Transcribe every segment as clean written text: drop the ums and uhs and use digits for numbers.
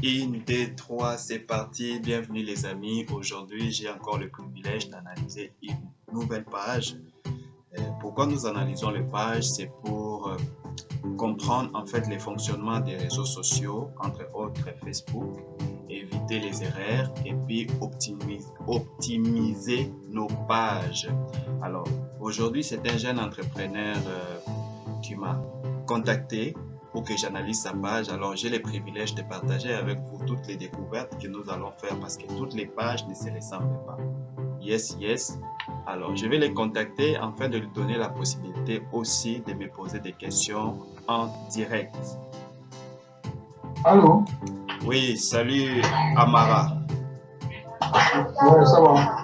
Une, deux, trois, c'est parti. Bienvenue les amis. Aujourd'hui, j'ai encore le privilège d'analyser une nouvelle page. Pourquoi nous analysons les pages? C'est pour comprendre en fait les fonctionnements des réseaux sociaux, entre autres Facebook, éviter les erreurs et puis optimiser nos pages. Alors, aujourd'hui, c'est un jeune entrepreneur qui m'a contacté pour que j'analyse sa page. Alors, j'ai le privilège de partager avec vous toutes les découvertes que nous allons faire parce que toutes les pages ne se ressemblent pas. Yes, yes. Alors, je vais les contacter afin de lui donner la possibilité aussi de me poser des questions en direct. Allô? Oui, salut Amara. Ouais, ça va.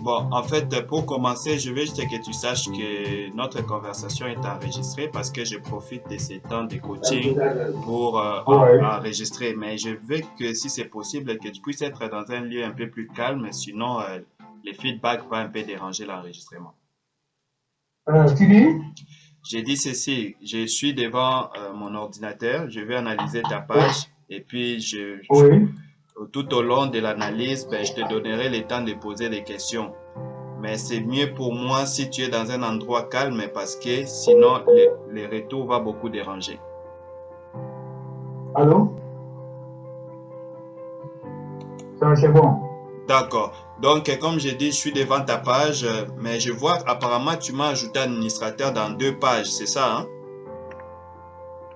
Bon, en fait, pour commencer, je veux juste que tu saches que notre conversation est enregistrée parce que je profite de ces temps de coaching pour Ouais. enregistrer. Mais je veux que si c'est possible, que tu puisses être dans un lieu un peu plus calme, sinon les feedbacks vont un peu déranger l'enregistrement. Tu dis? J'ai dit ceci, je suis devant mon ordinateur, je vais analyser ta page et puis Oui. tout au long de l'analyse, ben, je te donnerai le temps de poser des questions. Mais c'est mieux pour moi si tu es dans un endroit calme parce que sinon les retours vont beaucoup déranger. Allô? C'est bon. D'accord. Donc, comme j'ai dit, je suis devant ta page, mais je vois apparemment tu m'as ajouté administrateur dans deux pages, c'est ça, hein?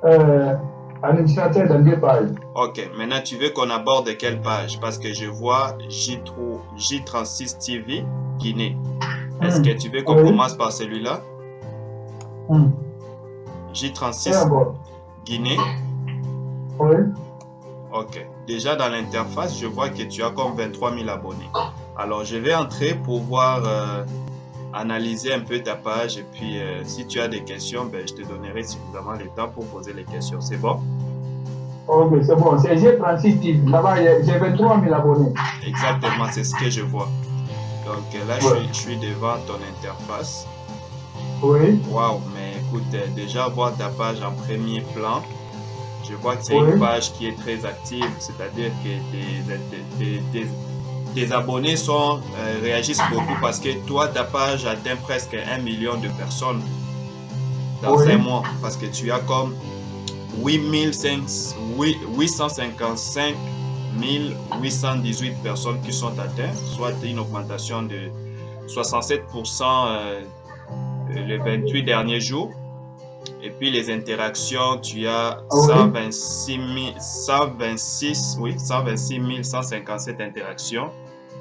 Euh, Administrateur dans deux pages. Ok, maintenant tu veux qu'on aborde quelle page? Parce que je vois J36 TV Guinée. Est-ce que tu veux qu'on Oui. commence par celui-là? C'est J36 bon. Guinée. Oui. Ok. Déjà dans l'interface, je vois que tu as comme 23 000 abonnés. Alors je vais entrer pour voir analyser un peu ta page et puis si tu as des questions, ben, je te donnerai suffisamment le temps pour poser les questions. C'est bon? Ok, c'est bon. C'est G36 TV. Là-bas, j'ai 23 000 abonnés. Exactement, c'est ce que je vois. Donc là, Ouais. je suis devant ton interface. Oui. Waouh, mais écoute, déjà voir ta page en premier plan, je vois que c'est une Oui. page qui est très active, c'est-à-dire que tes abonnés réagissent beaucoup parce que toi, ta page atteint presque 1 million de personnes dans un Oui. mois parce que tu as comme 855 818 personnes qui sont atteintes, soit une augmentation de 67% les 28 derniers jours. Et puis les interactions, tu as Oui. 126 157 interactions,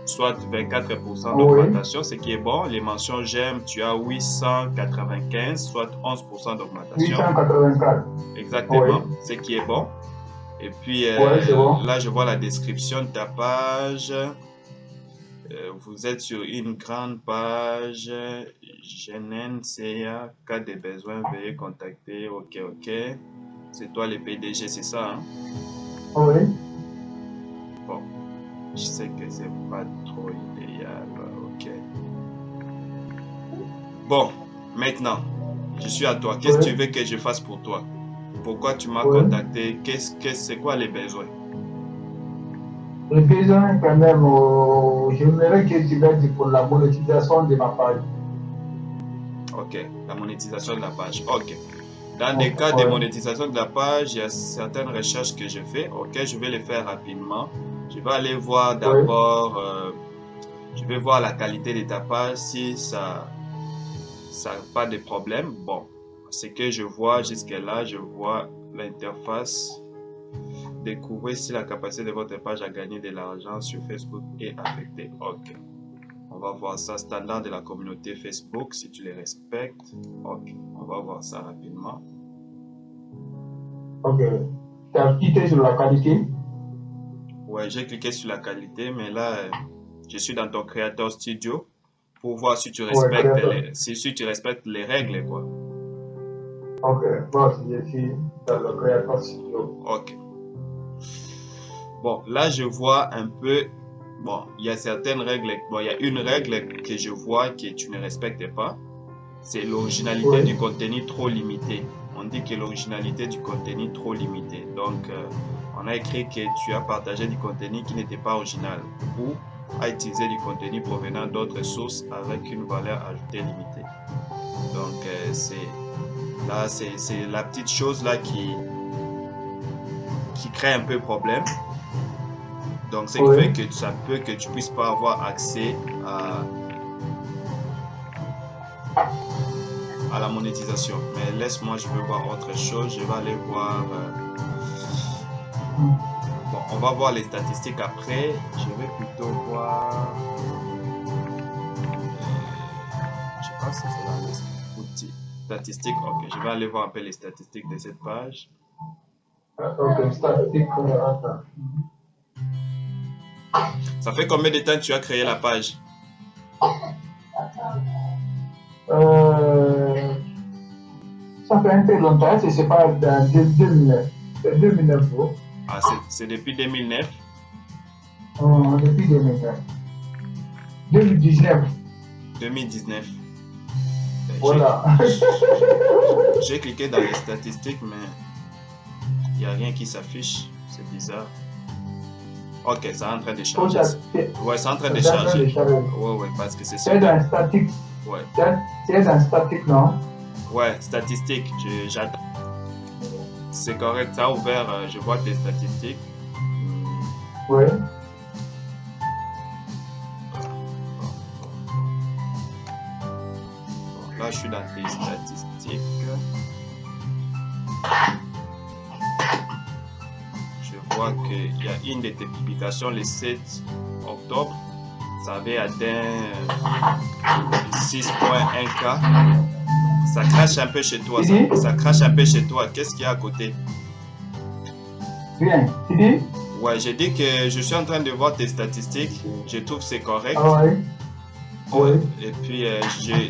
soit 24% Oui. d'augmentation, ce qui est bon. Les mentions j'aime, tu as 895, soit 11% d'augmentation. 884. Oui. Exactement, ce qui est bon. Et puis Oui, c'est bon. là, je vois la description de ta page. Vous êtes sur une grande page. GNNCA, cas de besoin, veuillez contacter. Ok, ok. C'est toi le PDG, c'est ça, hein? Oui. Bon, je sais que c'est pas trop idéal. Ok. Bon, maintenant, je suis à toi. Qu'est-ce que tu Oui. veux que je fasse pour toi? Pourquoi tu m'as Oui. contacté? C'est quoi les besoins? Et besoin quand même, j'aimerais que tu m'aides pour la monétisation de ma page. Ok, la monétisation de la page. Ok. Dans Oui. des cas de monétisation de la page, il y a certaines recherches que je fais. Ok, je vais les faire rapidement. Je vais aller voir Oui. d'abord, je vais voir la qualité de ta page si ça n'a pas de problème. Bon, ce que je vois jusque-là, je vois l'interface. Découvrez si la capacité de votre page à gagner de l'argent sur Facebook est affectée. Ok. On va voir ça, standard de la communauté Facebook, si tu les respectes. Ok, on va voir ça rapidement. Ok. Tu as quitté sur la qualité? Ouais, j'ai cliqué sur la qualité, mais là, je suis dans ton Creator Studio pour voir si tu Oui, respectes créateur. si tu respectes les règles, quoi. Ok. Moi aussi, je suis dans le créateur studio. Ok. Bon, là, je vois un peu. Bon, il y a certaines règles. Bon, il y a une règle que je vois que tu ne respectes pas. C'est l'originalité Oui. du contenu trop limité. on dit que l'originalité du contenu est trop limitée. Donc, on a écrit que tu as partagé du contenu qui n'était pas original ou a utilisé du contenu provenant d'autres sources avec une valeur ajoutée limitée. Donc, c'est la petite chose là qui crée un peu problème. Donc, ce qui fait que ça peut que tu puisses pas avoir accès à la monétisation. Mais laisse-moi, je veux voir autre chose. Je vais aller voir. Bon, on va voir les statistiques après. Je vais plutôt voir. Je sais pas si c'est là les statistiques. Ok, je vais aller voir un peu les statistiques de cette page. Ok, statistiques. Ça fait combien de temps que tu as créé la page? Ça fait un peu longtemps, c'est pas dans 2009. C'est 2009. Ah, c'est depuis 2009? Depuis 2009. 2019. 2019. Voilà. J'ai cliqué dans les statistiques, mais il n'y a rien qui s'affiche. C'est bizarre. Ok, c'est en train de charger. Ouais, c'est en train de charger. Ouais, parce que c'est ça. C'est dans statique. Ouais. C'est dans statique, non? Ouais, statistique. J'attends. C'est correct, ça a ouvert. Je vois tes statistiques. Ouais. Bon, là, je suis dans tes statistiques. Je vois qu'il y a une de tes publications le 7 octobre. Ça avait atteint 6.1K. Ça crache un peu chez toi. Ça crache un peu chez toi. Qu'est-ce qu'il y a à côté? Bien. Tu dis? Ouais, j'ai dit que je suis en train de voir tes statistiques. Je trouve que c'est correct. Ah ouais. Oui. Et puis,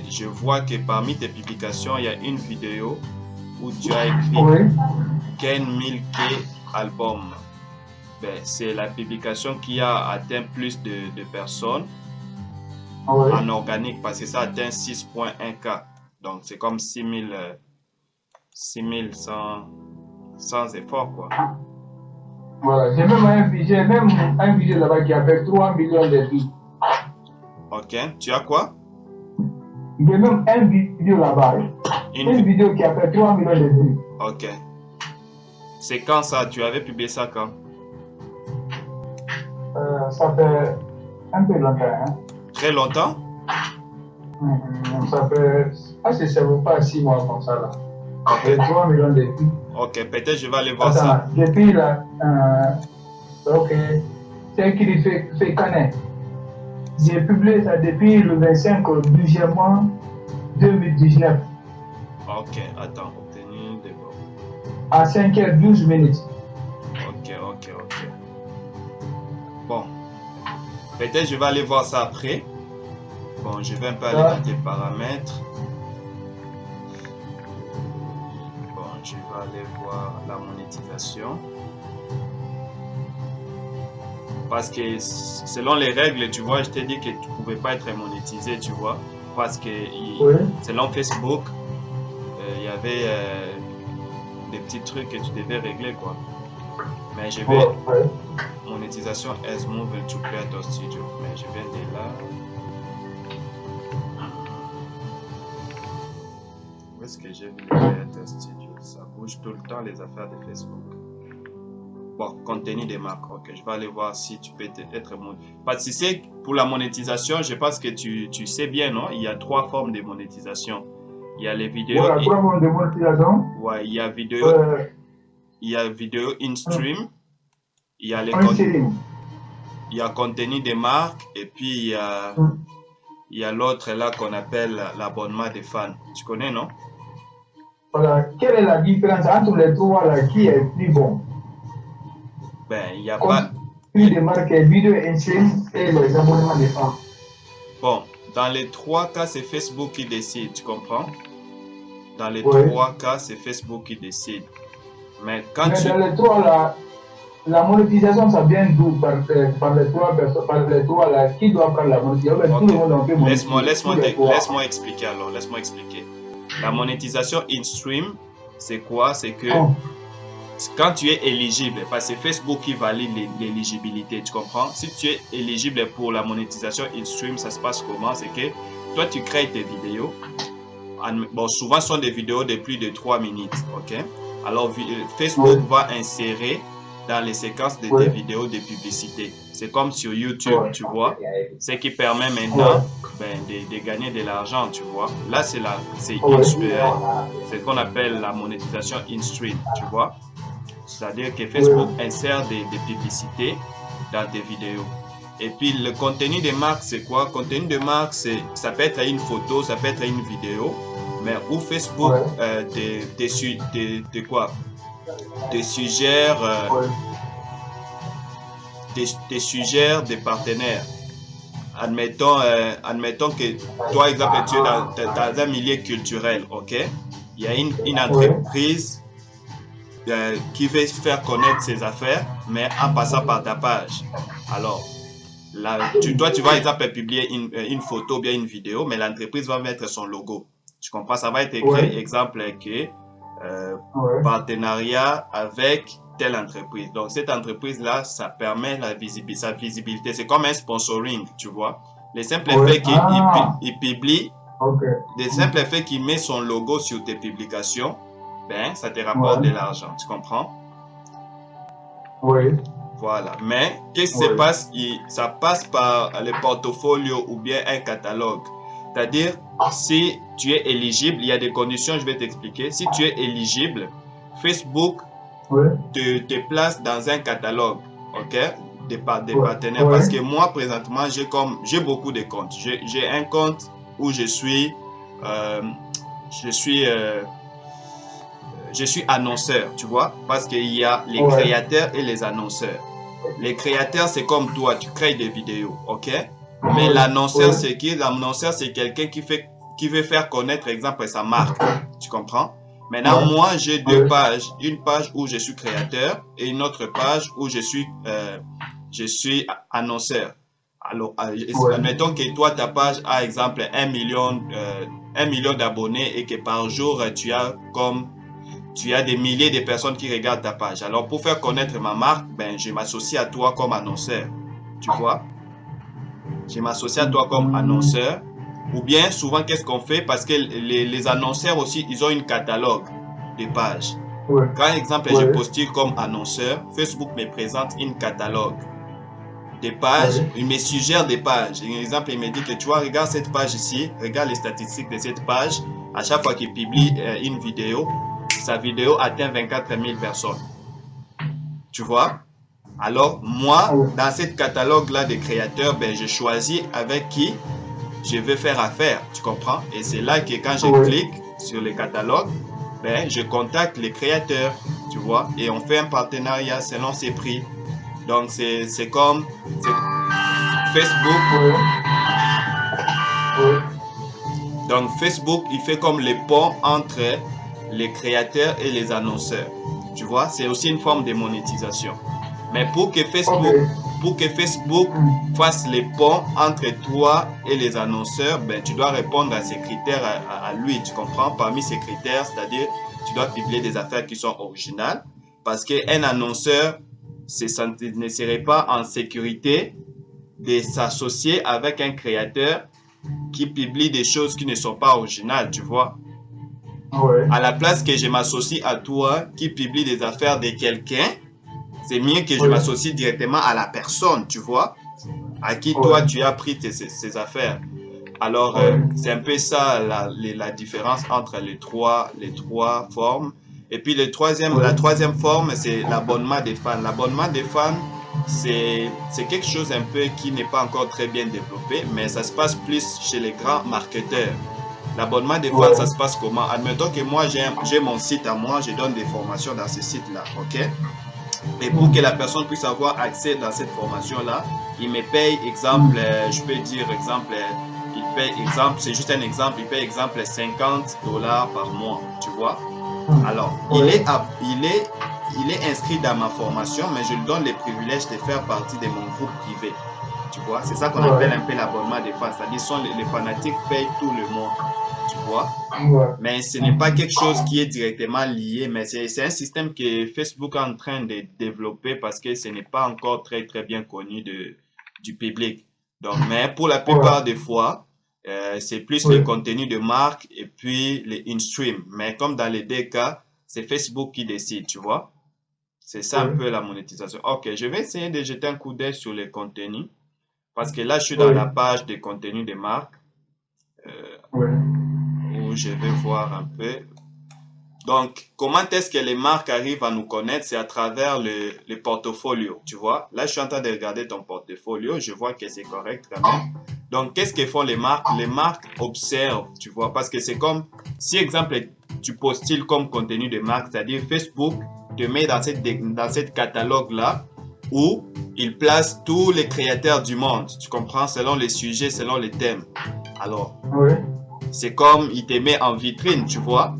je vois que parmi tes publications, il y a une vidéo où tu as écrit Ken 1000K album. Ben, c'est la publication qui a atteint plus de personnes en organique parce que ça atteint 6.1K. Donc, c'est comme 6000 sans effort, quoi. Voilà, j'ai même un vidéo là-bas qui a fait 3 millions de vues. Ok, tu as quoi? J'ai même un vidéo là-bas. Une vidéo qui a fait 3 millions de vues. Ok. C'est quand ça? Tu avais publié ça quand? Ça fait un peu longtemps. Hein? Très longtemps? Ça fait. Ah, ça ne vaut pas 6 mois comme ça là. Ok. 3 millions de vues. Ok, peut-être je vais aller voir ça. Depuis là. Ok. C'est qui fait connaître. J'ai publié ça depuis le 25 du mois 2019. Ok, attends, obtenu d'abord. À 5h12 minutes. Ok. Bon. Peut-être je vais aller voir ça après. Bon, je vais un peu aller dans tes paramètres. Bon, je vais aller voir la monétisation. Parce que selon les règles, tu vois, je t'ai dit que tu ne pouvais pas être monétisé, tu vois. Parce que selon Facebook, il y avait des petits trucs que tu devais régler, quoi. Mais je vais... Monétisation as moved to Creator Studio. Mais je vais de là. Où est-ce que j'ai vu le Creator Studio? Ça bouge tout le temps les affaires de Facebook. Bon, contenu des marques. Ok, je vais aller voir si tu peux être monétisé. Parce que c'est pour la monétisation, je pense que tu sais bien, non? Il y a 3 formes de monétisation. Il y a les vidéos. Voilà, 3 formes de monétisation. Ouais, il y a vidéo in stream. Il y a les il y a contenu des marques et puis il y a l'autre là qu'on appelle l'abonnement des fans. Tu connais, non? Voilà, quelle est la différence entre les 3 là qui est plus bon? Ben, il n'y a pas. Plus de marques, vidéo in stream et les abonnements des fans. Bon, dans les 3 cas, c'est Facebook qui décide, tu comprends? Dans les 3 cas, c'est Facebook qui décide. Mais quand dans les 3 là, la monétisation, ça vient d'où par les 3 personnes, par les 3 là, qui doit prendre la monétisation? Tout le monde en peut monétiser. Laisse-moi expliquer alors, laisse-moi expliquer. La monétisation in-stream, c'est quoi? C'est que quand tu es éligible, parce que c'est Facebook qui valide l'éligibilité, tu comprends? Si tu es éligible pour la monétisation in-stream, ça se passe comment? C'est que toi, tu crées tes vidéos. Bon, souvent, ce sont des vidéos de plus de 3 minutes, ok? Alors, Facebook va insérer dans les séquences de tes vidéos de publicité. C'est comme sur YouTube, tu vois? Ce qui permet maintenant de gagner de l'argent, tu vois? Là, c'est ce qu'on appelle la monétisation in-stream, tu vois? C'est-à-dire que Facebook insère des publicités dans tes vidéos. Et puis, le contenu de marque, c'est quoi? Le contenu de marque, ça peut être une photo, ça peut être une vidéo, mais où Facebook te suggère des partenaires. Admettons que toi, exemple, tu es dans un milieu culturel, ok? Il y a une entreprise qui veut faire connaître ses affaires, mais en passant par ta page. Alors, toi, tu vas, exemple, publier une photo ou bien une vidéo, mais l'entreprise va mettre son logo. Tu comprends? Ça va être écrit, exemple, que partenariat avec telle entreprise. Donc, cette entreprise-là, ça permet sa visibilité. C'est comme un sponsoring, tu vois. Les simples faits qu'il publie, les simples faits qu'il met son logo sur tes publications, ben, ça te rapporte de l'argent. Tu comprends? Oui. Voilà. Mais, qu'est-ce qui se passe? Ça passe par le portfolio ou bien un catalogue. C'est-à-dire, si tu es éligible, il y a des conditions, je vais t'expliquer. Si tu es éligible, Facebook te place dans un catalogue, ok, des partenaires. Parce que moi, présentement, j'ai beaucoup de comptes. J'ai un compte où je suis annonceur, tu vois, parce qu'il y a les créateurs et les annonceurs. Les créateurs, c'est comme toi, tu crées des vidéos, ok? Mais l'annonceur, c'est qui? L'annonceur, c'est quelqu'un qui veut faire connaître, exemple, sa marque. Tu comprends? Maintenant, moi, j'ai deux pages. Une page où je suis créateur et une autre page où je suis annonceur. Alors, admettons que toi, ta page a, exemple, 1 million d'abonnés et que par jour, tu as des milliers de personnes qui regardent ta page. Alors, pour faire connaître ma marque, ben, je m'associe à toi comme annonceur. Tu vois? Je m'associe à toi comme annonceur. Ou bien, souvent, qu'est-ce qu'on fait? Parce que les annonceurs aussi, ils ont une catalogue de pages. Quand, exemple, je postule comme annonceur, Facebook me présente une catalogue des pages. Il me suggère des pages. Par exemple, il me dit que tu vois, regarde cette page ici, regarde les statistiques de cette page. À chaque fois qu'il publie une vidéo, sa vidéo atteint 24 000 personnes. Tu vois? Alors, moi, dans cette catalogue-là de créateurs, ben, je choisis avec qui je veux faire affaire. Tu comprends? Et c'est là que quand je clique sur les catalogues, ben, je contacte les créateurs, tu vois? Et on fait un partenariat selon ses prix. Donc, c'est comme Facebook. Donc, Facebook, il fait comme les ponts entre les créateurs et les annonceurs. Tu vois, c'est aussi une forme de monétisation. Mais pour que Facebook fasse les ponts entre toi et les annonceurs, ben, tu dois répondre à ces critères à lui. Tu comprends? Parmi ces critères, c'est-à-dire, tu dois publier des affaires qui sont originales. Parce qu'un annonceur ne serait pas en sécurité de s'associer avec un créateur qui publie des choses qui ne sont pas originales, tu vois. À la place que je m'associe à toi qui publie des affaires de quelqu'un, c'est mieux que je m'associe directement à la personne, tu vois, à qui toi tu as pris ces affaires. Alors, c'est un peu ça la différence entre les trois formes. Et puis la troisième forme, c'est l'abonnement des fans. L'abonnement des fans, c'est quelque chose un peu qui n'est pas encore très bien développé, mais ça se passe plus chez les grands marketeurs. L'abonnement des fans, ça se passe comment? Admettons que moi, j'ai mon site à moi, je donne des formations dans ce site-là, ok? Et pour que la personne puisse avoir accès dans cette formation-là, il me paye, exemple, je peux dire, exemple, il paye, exemple, c'est juste un exemple, il paye, exemple, $50 par mois, tu vois? Alors, il est inscrit dans ma formation, mais je lui donne les privilèges de faire partie de mon groupe privé. Tu tu vois. C'est ça qu'on appelle un peu l'abonnement des fans, c'est-à-dire les fanatiques payent tout le mois, tu vois. Mais ce n'est pas quelque chose qui est directement lié, mais c'est un système que Facebook est en train de développer parce que ce n'est pas encore très bien connu du public. Donc, mais pour la plupart des fois, c'est plus les contenus de marque et puis les in-stream. Mais comme dans les deux cas, c'est Facebook qui décide, tu vois. C'est ça un peu la monétisation. Ok, je vais essayer de jeter un coup d'œil sur les contenus parce que là, je suis dans la page des contenus de marque où je vais voir un peu. Donc, comment est-ce que les marques arrivent à nous connaître? C'est à travers le portfolio, tu vois. Là, je suis en train de regarder ton portfolio. Je vois que c'est correct quand même. Donc, qu'est-ce que font les marques? Les marques observent, tu vois, parce que c'est comme, si exemple, tu postules comme contenu de marque, c'est-à-dire Facebook te met dans cette catalogue-là où il place tous les créateurs du monde, tu comprends, selon les sujets, selon les thèmes. Alors, c'est comme, il te met en vitrine, tu vois.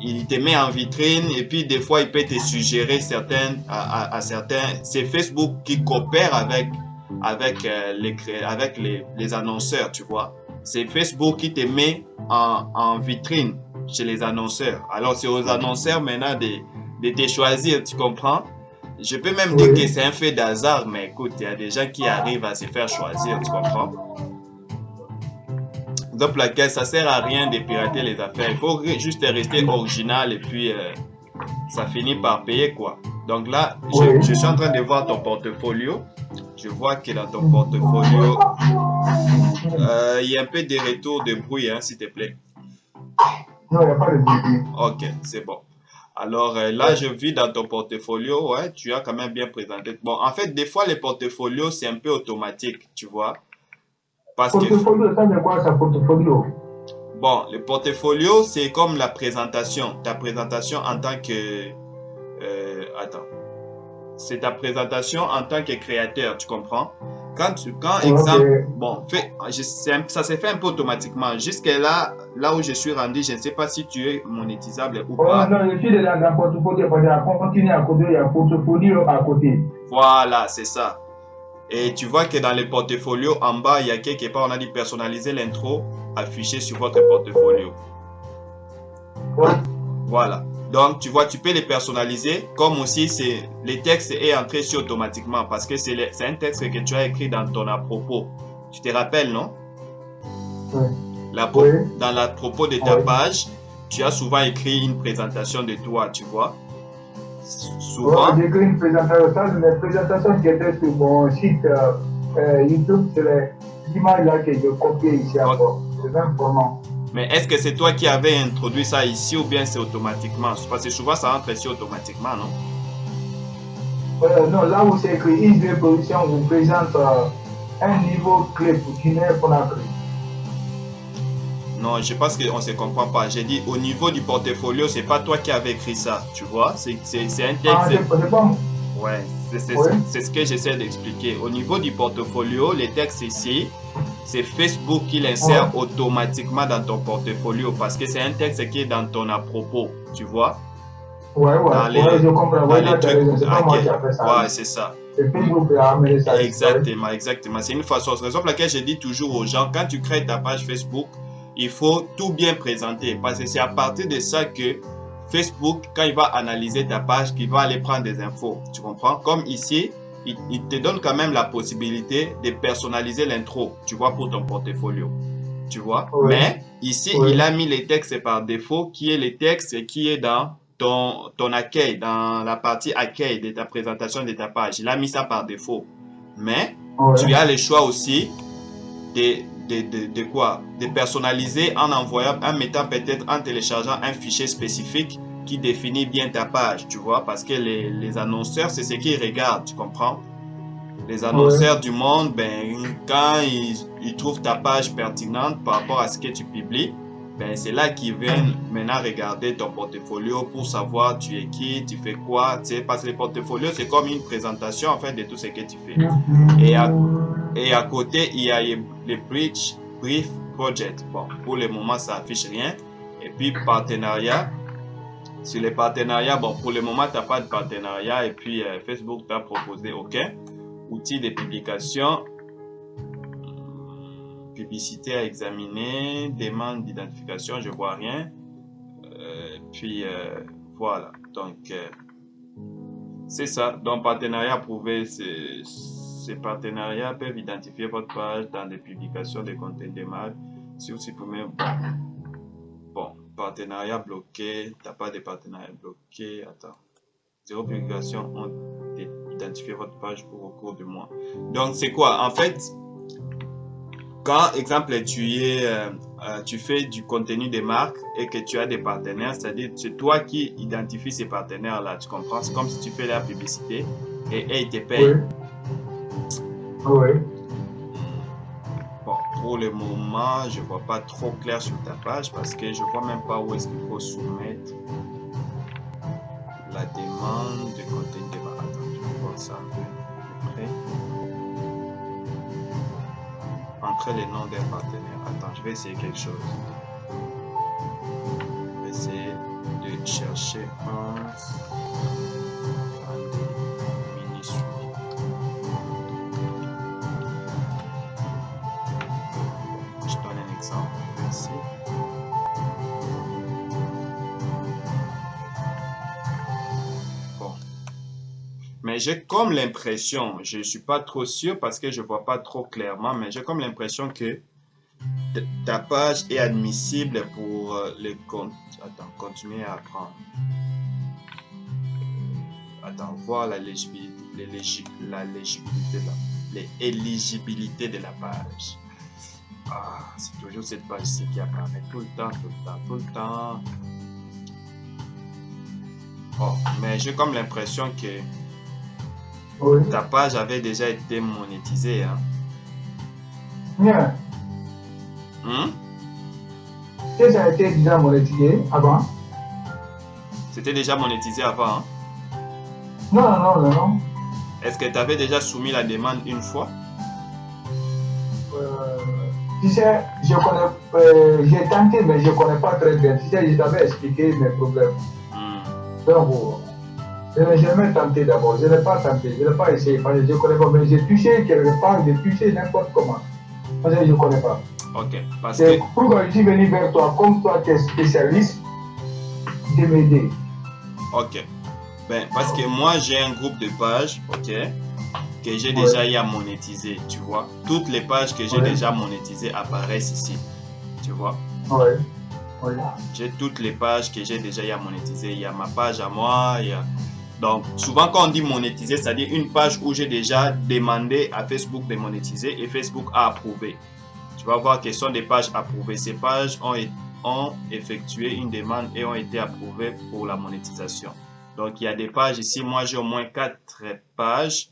Il te met en vitrine et puis des fois il peut te suggérer certains. C'est Facebook qui coopère avec les annonceurs, tu vois. C'est Facebook qui te met en vitrine chez les annonceurs. Alors c'est aux annonceurs maintenant de te choisir, tu comprends. Je peux même dire que c'est un fait d'hasard, mais écoute, il y a des gens qui arrivent à se faire choisir, tu comprends. Donc laquelle ça sert à rien de pirater les affaires, il faut juste rester original et puis ça finit par payer quoi. Donc là, je suis en train de voir ton portfolio. Je vois que dans ton portfolio, il y a un peu de retour de bruit, hein, s'il te plaît. Non, il n'y a pas de bruit. Ok, c'est bon. Alors là, je vis dans ton portfolio, ouais, tu as quand même bien présenté. Bon, en fait, des fois, les portfolios, c'est un peu automatique, tu vois. Portfolio, ça c'est quoi ça, portfolio? Bon, le portfolio, c'est comme la présentation. Ta présentation en tant que... attends. C'est ta présentation en tant que créateur, tu comprends? Exemple... Bon, ça s'est fait un peu automatiquement. Jusque-là, là où je suis rendu, je ne sais pas si tu es monétisable ou pas. Non, je suis déjà dans le portfolio. Parce qu'il y a continue à côté, il y a portfolio à côté. Voilà, c'est ça. Et tu vois que dans les portfolios, en bas, il y a quelque part, on a dit personnaliser l'intro affiché sur votre portfolio. Voilà. Donc, tu vois, tu peux les personnaliser, comme aussi les textes est entré sur automatiquement parce que c'est un texte que tu as écrit dans ton à propos. Tu te rappelles, non? Dans la propos de ta page, tu as souvent écrit une présentation de toi, tu vois. Souvent. J'ai écrit une présentation, ça, les présentations qui étaient sur mon site YouTube, c'est les images là que je copiais ici encore. C'est même pour moi. Mais est-ce que c'est toi qui avais introduit ça ici ou bien c'est automatiquement? Parce que souvent ça entre ici automatiquement, non? Non, là où c'est écrit Easy Production vous présente un niveau clé pour Guinée Conakry. Non, je pense qu'on ne se comprend pas. J'ai dit au niveau du portfolio, c'est pas toi qui avais écrit ça, tu vois? C'est un texte. Ah, c'est pas moi. Ouais, c'est ce que j'essaie d'expliquer. Au niveau du portfolio, les textes ici, c'est Facebook qui l'insère automatiquement dans ton portfolio parce que c'est un texte qui est dans ton à propos, tu vois? Je comprends. C'est pas moi qui a fait ça. Ouais, c'est ça. C'est Facebook qui a amené ça. Exactement. C'est une façon. C'est la raison pour laquelle je dis toujours aux gens, quand tu crées ta page Facebook, il faut tout bien présenter parce que c'est à partir de ça que Facebook, quand il va analyser ta page, qu'il va aller prendre des infos. Tu comprends? Comme ici, il te donne quand même la possibilité de personnaliser l'intro, tu vois, pour ton portfolio. Tu vois? Mais ici, il a mis les textes par défaut, qui est les textes qui est dans ton accueil, dans la partie accueil de ta présentation de ta page. Il a mis ça par défaut. Mais tu as le choix aussi de quoi? De personnaliser en mettant peut-être, en téléchargeant un fichier spécifique qui définit bien ta page, tu vois, parce que les annonceurs, c'est ce qu'ils regardent, tu comprends? Les annonceurs du monde, ben, quand ils trouvent ta page pertinente par rapport à ce que tu publies, ben, c'est là qu'ils viennent maintenant regarder ton portfolio pour savoir tu es qui, tu fais quoi, tu sais, parce que le portfolio, c'est comme une présentation, en fait, de tout ce que tu fais. Et à côté, il y a les Brief Project. Bon, pour le moment, ça affiche rien. Et puis, partenariat. Sur les partenariats, bon, pour le moment, tu n'as pas de partenariat. Et puis, Facebook t'a proposé aucun outil de publication. publicité à examiner, demande d'identification, je vois rien. Puis voilà, donc c'est ça. Donc partenariat approuvé, ces partenariats peuvent identifier votre page dans des publications de contenus de marque. Si vous supprimez, bon, partenariat bloqué, t'as pas de partenariat bloqué, attends. Zéro publication ont identifié votre page au cours du mois. Donc c'est quoi? En fait, quand, exemple, tu fais du contenu de marque et que tu as des partenaires, c'est-à-dire c'est toi qui identifies ces partenaires-là, tu comprends? C'est comme si tu fais la publicité et ils te payent. Oui. Bon, pour le moment, je ne vois pas trop clair sur ta page parce que je ne vois même pas où est-ce qu'il faut soumettre la demande de contenu de marque. Attends, je vais voir ça un peu près. Entrer les noms d'un partenaire. Attends, je vais essayer quelque chose. Je vais essayer de chercher un mini-suivi. Je donne un exemple ici. Bon. Mais j'ai comme l'impression, je ne suis pas trop sûr parce que je ne vois pas trop clairement, mais j'ai comme l'impression que ta page est admissible pour les comptes. Attends, continuer à apprendre. Attends, voir l'éligibilité de la page. Ah, c'est toujours cette page-ci qui apparaît tout le temps, tout le temps, tout le temps. Oh, mais j'ai comme l'impression que ta page avait déjà été monétisée. Hein? Bien. Que ça a été déjà monétisé avant? C'était déjà monétisé avant? Hein? Non. Est-ce que tu avais déjà soumis la demande une fois? Tu sais, j'ai tenté, mais je ne connais pas très bien. Tu sais, je t'avais expliqué mes problèmes. Donc, je n'ai jamais tenté d'abord. Je n'ai pas tenté, je n'ai pas essayé. Parce que je ne connais pas. Mais j'ai touché quelque part, j'ai touché n'importe comment. Parce que je ne connais pas. Ok. C'est pourquoi je suis venu vers toi, comme toi tu es spécialiste, de m'aider. Ok. Ben, parce que moi, j'ai un groupe de pages, ok, que j'ai déjà eu à monétiser, tu vois. Toutes les pages que j'ai déjà monétisées apparaissent ici, tu vois. J'ai toutes les pages que j'ai déjà eu à monétiser. Il y a ma page à moi, il y a... Donc, souvent quand on dit monétiser, c'est-à-dire une page où j'ai déjà demandé à Facebook de monétiser et Facebook a approuvé. Tu vas voir que ce sont des pages approuvées. Ces pages ont effectué une demande et ont été approuvées pour la monétisation. Donc, il y a des pages ici. Moi, j'ai au moins 4 pages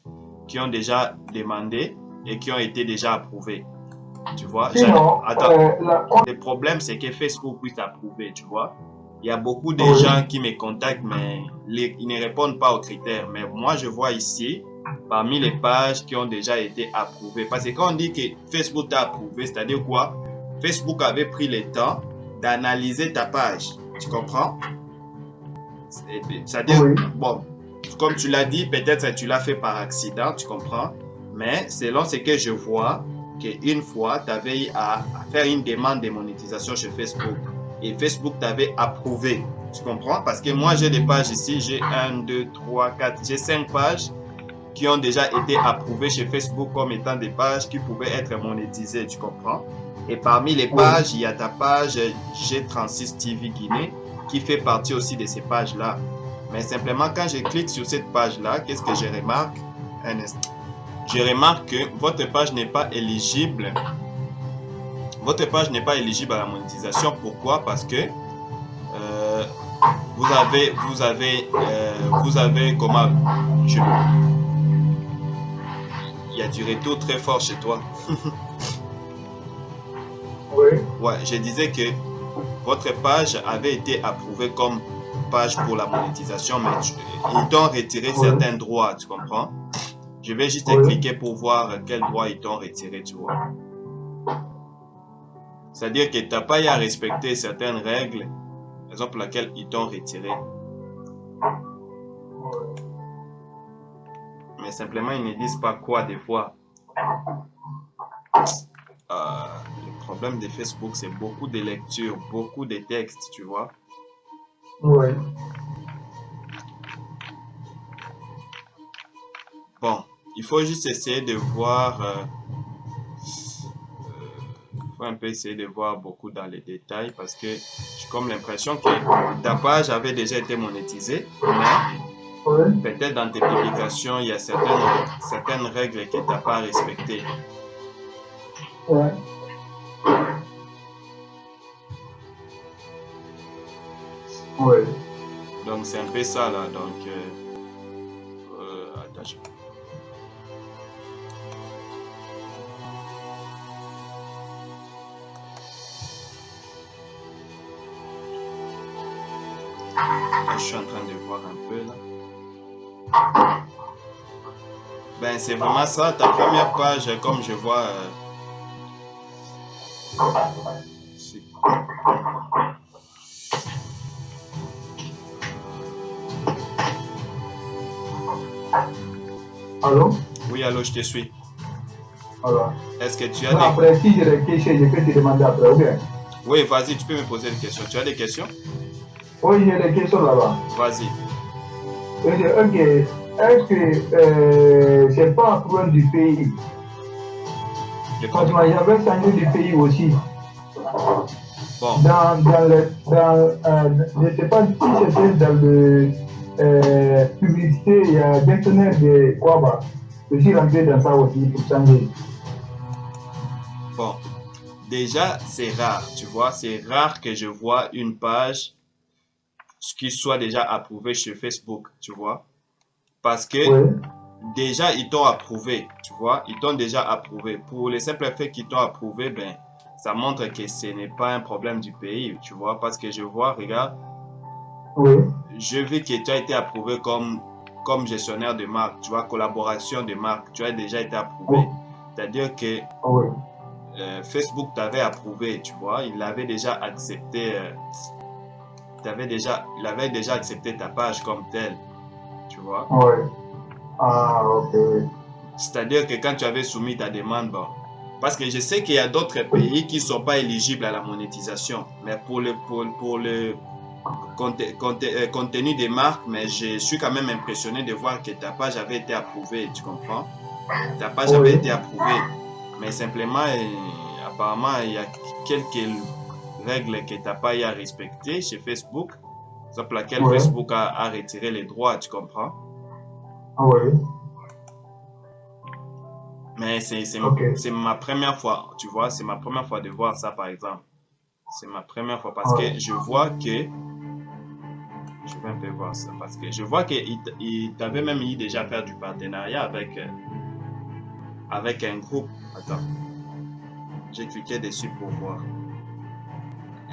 qui ont déjà demandé et qui ont été déjà approuvées. Tu vois? Attends. Le problème, c'est que Facebook puisse approuver, tu vois? Il y a beaucoup de gens qui me contactent, mais ils ne répondent pas aux critères. Mais moi, je vois ici, parmi les pages qui ont déjà été approuvées. Parce que quand on dit que Facebook t'a approuvé, c'est-à-dire quoi? Facebook avait pris le temps d'analyser ta page. Tu comprends? C'est-à-dire, bon, comme tu l'as dit, peut-être que tu l'as fait par accident, tu comprends? Mais selon ce que je vois, qu'une fois, tu avais à faire une demande de monétisation chez Facebook. Et Facebook t'avait approuvé. Tu comprends? Parce que moi, j'ai des pages ici. J'ai 1, 2, 3, 4. J'ai 5 pages qui ont déjà été approuvées chez Facebook comme étant des pages qui pouvaient être monétisées. Tu comprends? Et parmi les pages, il y a ta page G36 TV Guinée qui fait partie aussi de ces pages-là. Mais simplement, quand je clique sur cette page-là, qu'est-ce que je remarque? Un instant. Je remarque que votre page n'est pas éligible. Votre page n'est pas éligible à la monétisation. Pourquoi? Parce que vous avez comment? Il y a du retour très fort chez toi. Ouais, je disais que votre page avait été approuvée comme page pour la monétisation, mais ils t'ont retiré certains droits, tu comprends? Je vais juste cliquer pour voir quels droits ils t'ont retiré, tu vois. C'est-à-dire que tu n'as pas eu à respecter certaines règles, raison pour laquelle ils t'ont retiré. Mais simplement, ils ne disent pas quoi des fois. Le problème de Facebook, c'est beaucoup de lectures, beaucoup de textes, tu vois. Oui. Bon, il faut juste essayer de voir, faut un peu essayer de voir beaucoup dans les détails parce que j'ai comme l'impression que ta page avait déjà été monétisée, mais peut-être dans tes publications, il y a certaines règles que tu n'as pas respectées. Ouais. Ouais. Donc c'est un peu ça là. Donc, attends, je suis en train de voir un peu là. Ben c'est vraiment ça, ta première page, comme je vois. Allô? Oui, allô, je te suis. Voilà. Est-ce que tu as des... Après, si j'ai des questions, je peux te demander après, ou bien? Oui, vas-y, tu peux me poser des questions. Tu as des questions? Oui, j'ai des questions là-bas. Vas-y. Ok. Est-ce que c'est pas un problème du pays? Parce que j'avais changé de pays aussi. Bon. Je ne sais pas si c'était dans le publicité, il y a gestionnaire de Kwaba. Je suis rentré dans ça aussi pour changer. Bon, déjà, c'est rare, tu vois. C'est rare que je vois une page qui soit déjà approuvée sur Facebook, tu vois. Parce que déjà, ils t'ont approuvé, tu vois. Ils t'ont déjà approuvé. Pour le simple fait qu'ils t'ont approuvé, ben, ça montre que ce n'est pas un problème du pays, tu vois. Parce que je vois, regarde, je vis que tu as été approuvé comme gestionnaire de marque, tu vois, collaboration de marque, tu as déjà été approuvé. C'est-à-dire que Facebook t'avait approuvé, tu vois, il avait déjà accepté, il avait déjà accepté ta page comme telle, tu vois. Oui. Ah, ok. C'est-à-dire que quand tu avais soumis ta demande, bon, parce que je sais qu'il y a d'autres pays qui ne sont pas éligibles à la monétisation, mais pour le contenu des marques, mais je suis quand même impressionné de voir que ta page avait été approuvée, tu comprends? Ta page avait été approuvée, mais simplement, apparemment, il y a quelques règles que tu n'as pas eu à respecter chez Facebook, sauf laquelle Facebook a retiré les droits, tu comprends? Oui. Mais c'est ma première fois, tu vois, c'est ma première fois de voir ça, par exemple. C'est ma première fois parce que je vois que... Je vais un peu voir ça parce que je vois qu'il t'avait même eu déjà faire du partenariat avec un groupe. Attends. J'ai cliqué dessus pour voir.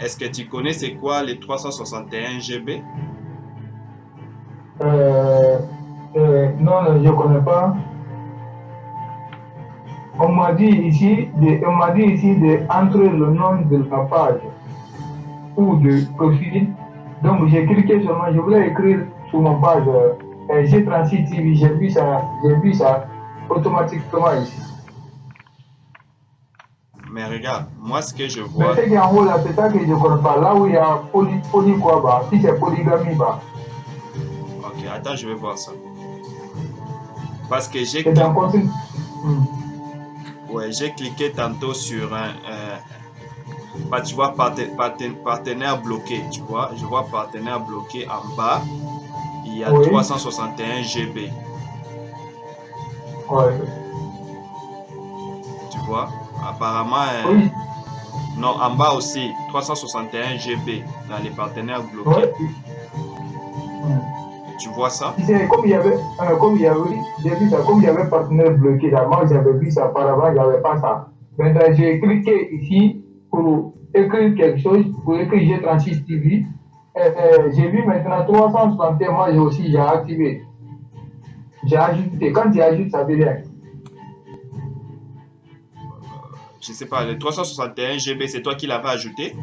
Est-ce que tu connais c'est quoi les 361 GB? Non, je ne connais pas. On m'a dit ici d'entrer le nom de la page ou de profil. Donc j'ai cliqué seulement, je voulais écrire sur mon page G36 TV, j'ai vu ça automatiquement ici. Mais regarde, moi ce que je vois... Mais c'est qu'en haut là, c'est ça que je ne connais pas. Là où il y a poly quoi, bah, si c'est polygamie, bah. Ok, attends, je vais voir ça. Parce que j'ai j'ai cliqué tantôt sur un... bah, tu vois, partenaire bloqué, tu vois. Je vois partenaire bloqué en bas. Il y a 361 GB. Tu vois, apparemment... non, en bas aussi, 361 GB dans les partenaires bloqués. Tu vois ça? Comme il y avait partenaire bloqué là, moi j'avais vu ça auparavant, il n'y avait pas ça. Maintenant j'ai cliqué ici pour écrire quelque chose, pour écrire G36 TV. J'ai vu maintenant 361, moi j'ai activé. J'ai ajouté. Quand tu ajoutes, ça veut dire. Je sais pas, le 361 GB, c'est toi qui l'avais ajouté?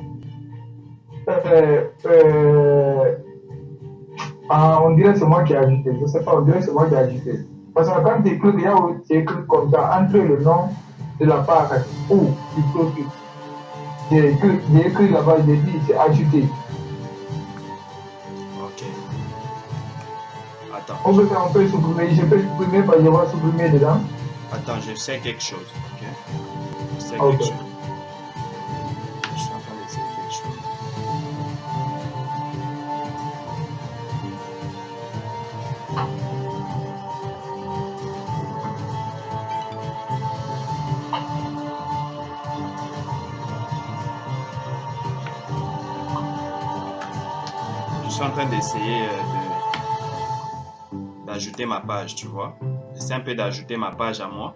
On dirait que c'est moi qui ai ajouté. Je ne sais pas, on dirait que c'est moi qui ai ajouté. Parce que quand tu écris, il y a écrit comme ça, entre le nom de la page ou du profil. j'ai écrit là-bas, j'ai dit c'est ajouté. Ok. Attends. On peut supprimer, je peux supprimer parce que je vais supprimer dedans. Attends, je sais quelque chose, ok? Je sais Ok. quelque chose. Je suis en train d'essayer quelque chose. Je suis en train d'essayer d'ajouter ma page, tu vois. J'essaie un peu d'ajouter ma page à moi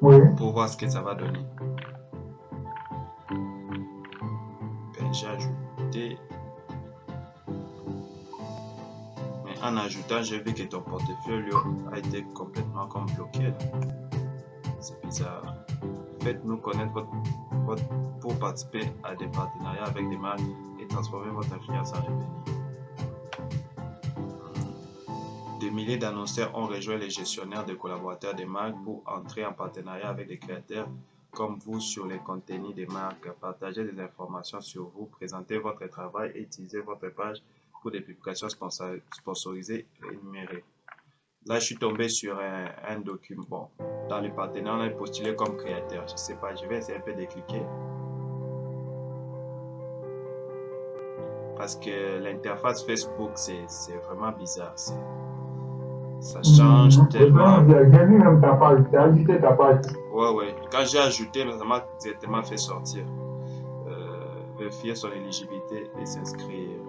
Oui. pour voir ce que ça va donner. Ben, j'ai ajouté. Mais en ajoutant, j'ai vu que ton portefeuille a été complètement comme bloqué. C'est bizarre. Faites-nous connaître pour participer à des partenariats avec des marques et transformer votre influence en revenu. Des milliers d'annonceurs ont rejoint les gestionnaires de collaborateurs des marques pour entrer en partenariat avec des créateurs comme vous sur les contenus des marques, partager des informations sur vous, présenter votre travail et utiliser votre page pour des publications sponsorisées et numériques. Là, je suis tombé sur un document. Bon, dans les partenaires, on a postulé comme créateur. Je ne sais pas, je vais essayer un peu de cliquer. Parce que l'interface Facebook, c'est vraiment bizarre. Ça change tellement. J'ai vu même ta page, tu as ajouté ta page. Ouais. Quand j'ai ajouté, ça m'a directement fait sortir. Vérifier son éligibilité et s'inscrire.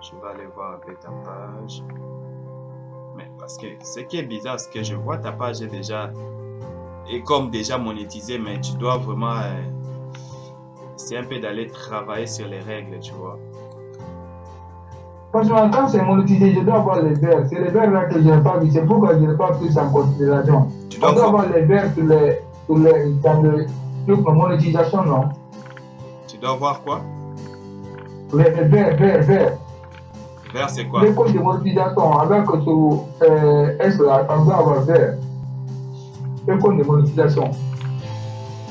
Je vais aller voir un peu ta page. Mais parce que ce qui est bizarre, c'est que je vois ta page est comme déjà monétisée, mais tu dois vraiment c'est un peu d'aller travailler sur les règles, tu vois. Franchement, quand c'est monétisé, je dois avoir les verres. C'est les verres là que je n'ai pas vu. C'est pourquoi je n'ai pas pris ça en considération. On doit avoir les verres dans le truc de monétisation, non? Tu dois voir quoi? Les verres. Vert, c'est quoi? Les codes de monétisation, avec sur S là, on doit avoir vert. Les codes de monétisation.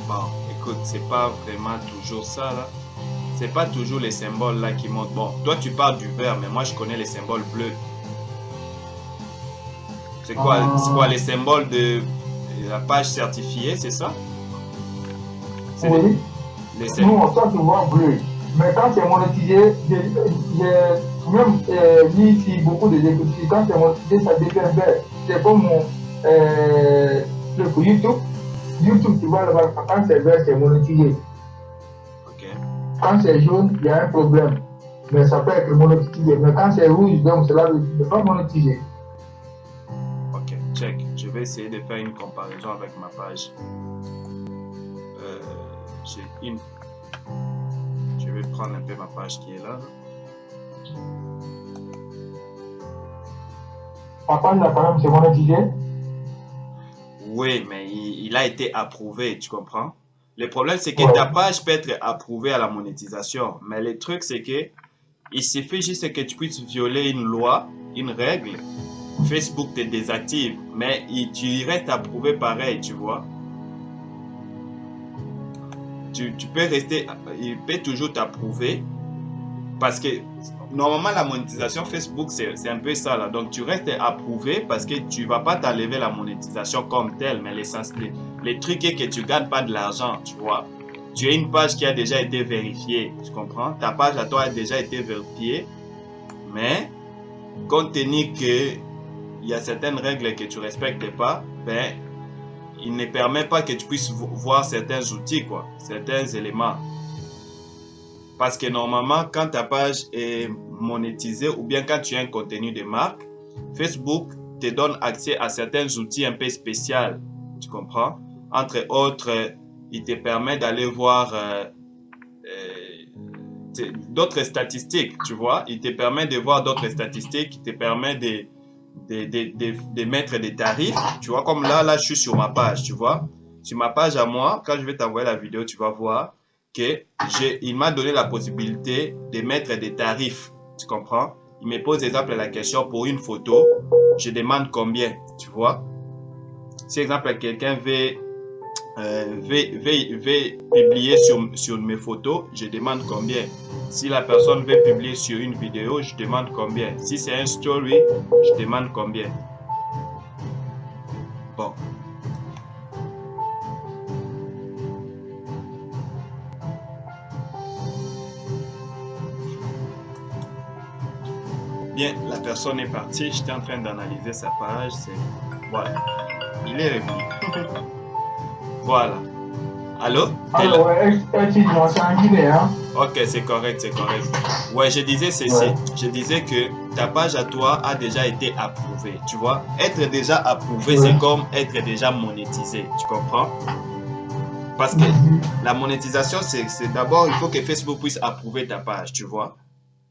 Bon, écoute, c'est pas vraiment toujours ça là. C'est pas toujours les symboles là qui montent. Bon, toi tu parles du vert, mais moi je connais les symboles bleus. C'est quoi les symboles de la page certifiée, c'est ça? Oui. Non, toi tu vois bleu. Mais quand c'est monétisé, j'ai même mis ici beaucoup de découtis. Quand c'est monétisé, ça devient vert. C'est comme le YouTube. YouTube, tu vois là-bas, quand c'est vert, c'est monétisé. Ok. Quand c'est jaune, il y a un problème. Mais ça peut être monétisé. Mais quand c'est rouge, donc cela ne pas monétisé. Ok, check. Je vais essayer de faire une comparaison avec ma page. Je vais prendre un peu ma page qui est là. Ta page là, quand même, c'est monétisé? Oui, mais il a été approuvé, tu comprends? Le problème, c'est que ta page peut être approuvée à la monétisation. Mais le truc, c'est que il suffit juste que tu puisses violer une loi, une règle. Facebook te désactive, mais tu restes approuvé pareil, tu vois. Tu peux rester, il peut toujours t'approuver parce que normalement la monétisation Facebook c'est un peu ça là. Donc tu restes approuvé parce que tu vas pas t'enlever la monétisation comme telle, mais les trucs est que tu gagnes pas de l'argent, tu vois. Tu as une page qui a déjà été vérifiée, tu comprends? Ta page à toi a déjà été vérifiée, mais compte tenu que il y a certaines règles que tu respectes pas, ben il ne permet pas que tu puisses voir certains outils, quoi, certains éléments. Parce que normalement, quand ta page est monétisée ou bien quand tu as un contenu de marque, Facebook te donne accès à certains outils un peu spéciaux. Tu comprends? Entre autres, il te permet d'aller voir d'autres statistiques, tu vois? Il te permet de voir d'autres statistiques, il te permet de mettre des tarifs, tu vois, comme là, je suis sur ma page, tu vois. Sur ma page à moi, quand je vais t'envoyer la vidéo, tu vas voir qu'il m'a donné la possibilité de mettre des tarifs, tu comprends. Il me pose exemple la question pour une photo, je demande combien, tu vois. Si exemple quelqu'un veut veut publier sur mes photos, je demande combien. Si la personne veut publier sur une vidéo, je demande combien. Si c'est un story, je demande combien. Bon. Bien, la personne est partie. J'étais en train d'analyser sa page. Voilà. Il est revenu. Voilà. Allô? Alors, hein? Ok, c'est correct, c'est correct. Ouais, je disais ceci. Ouais. Je disais que ta page à toi a déjà été approuvée. Tu vois, être déjà approuvé, Ouais. c'est comme être déjà monétisé. Tu comprends? Parce que la monétisation, c'est d'abord, il faut que Facebook puisse approuver ta page, tu vois.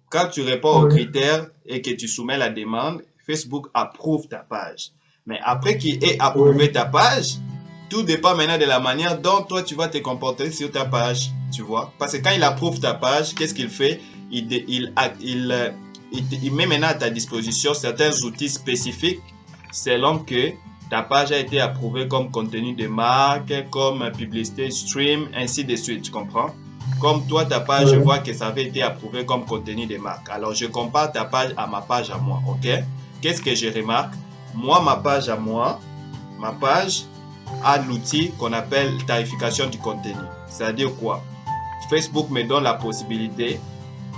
Quand tu réponds aux Ouais. critères et que tu soumets la demande, Facebook approuve ta page. Mais après qu'il ait approuvé Ouais. ta page, tout dépend maintenant de la manière dont toi tu vas te comporter sur ta page, tu vois. Parce que quand il approuve ta page, qu'est-ce qu'il fait? Il met maintenant à ta disposition certains outils spécifiques selon que ta page a été approuvée comme contenu de marque, comme publicité stream, ainsi de suite, tu comprends? Comme toi, ta page, je vois que ça avait été approuvé comme contenu de marque. Alors, je compare ta page à ma page à moi, ok? Qu'est-ce que je remarque? Moi, ma page à moi, ma page a l'outil qu'on appelle tarification du contenu. C'est-à-dire quoi? Facebook me donne la possibilité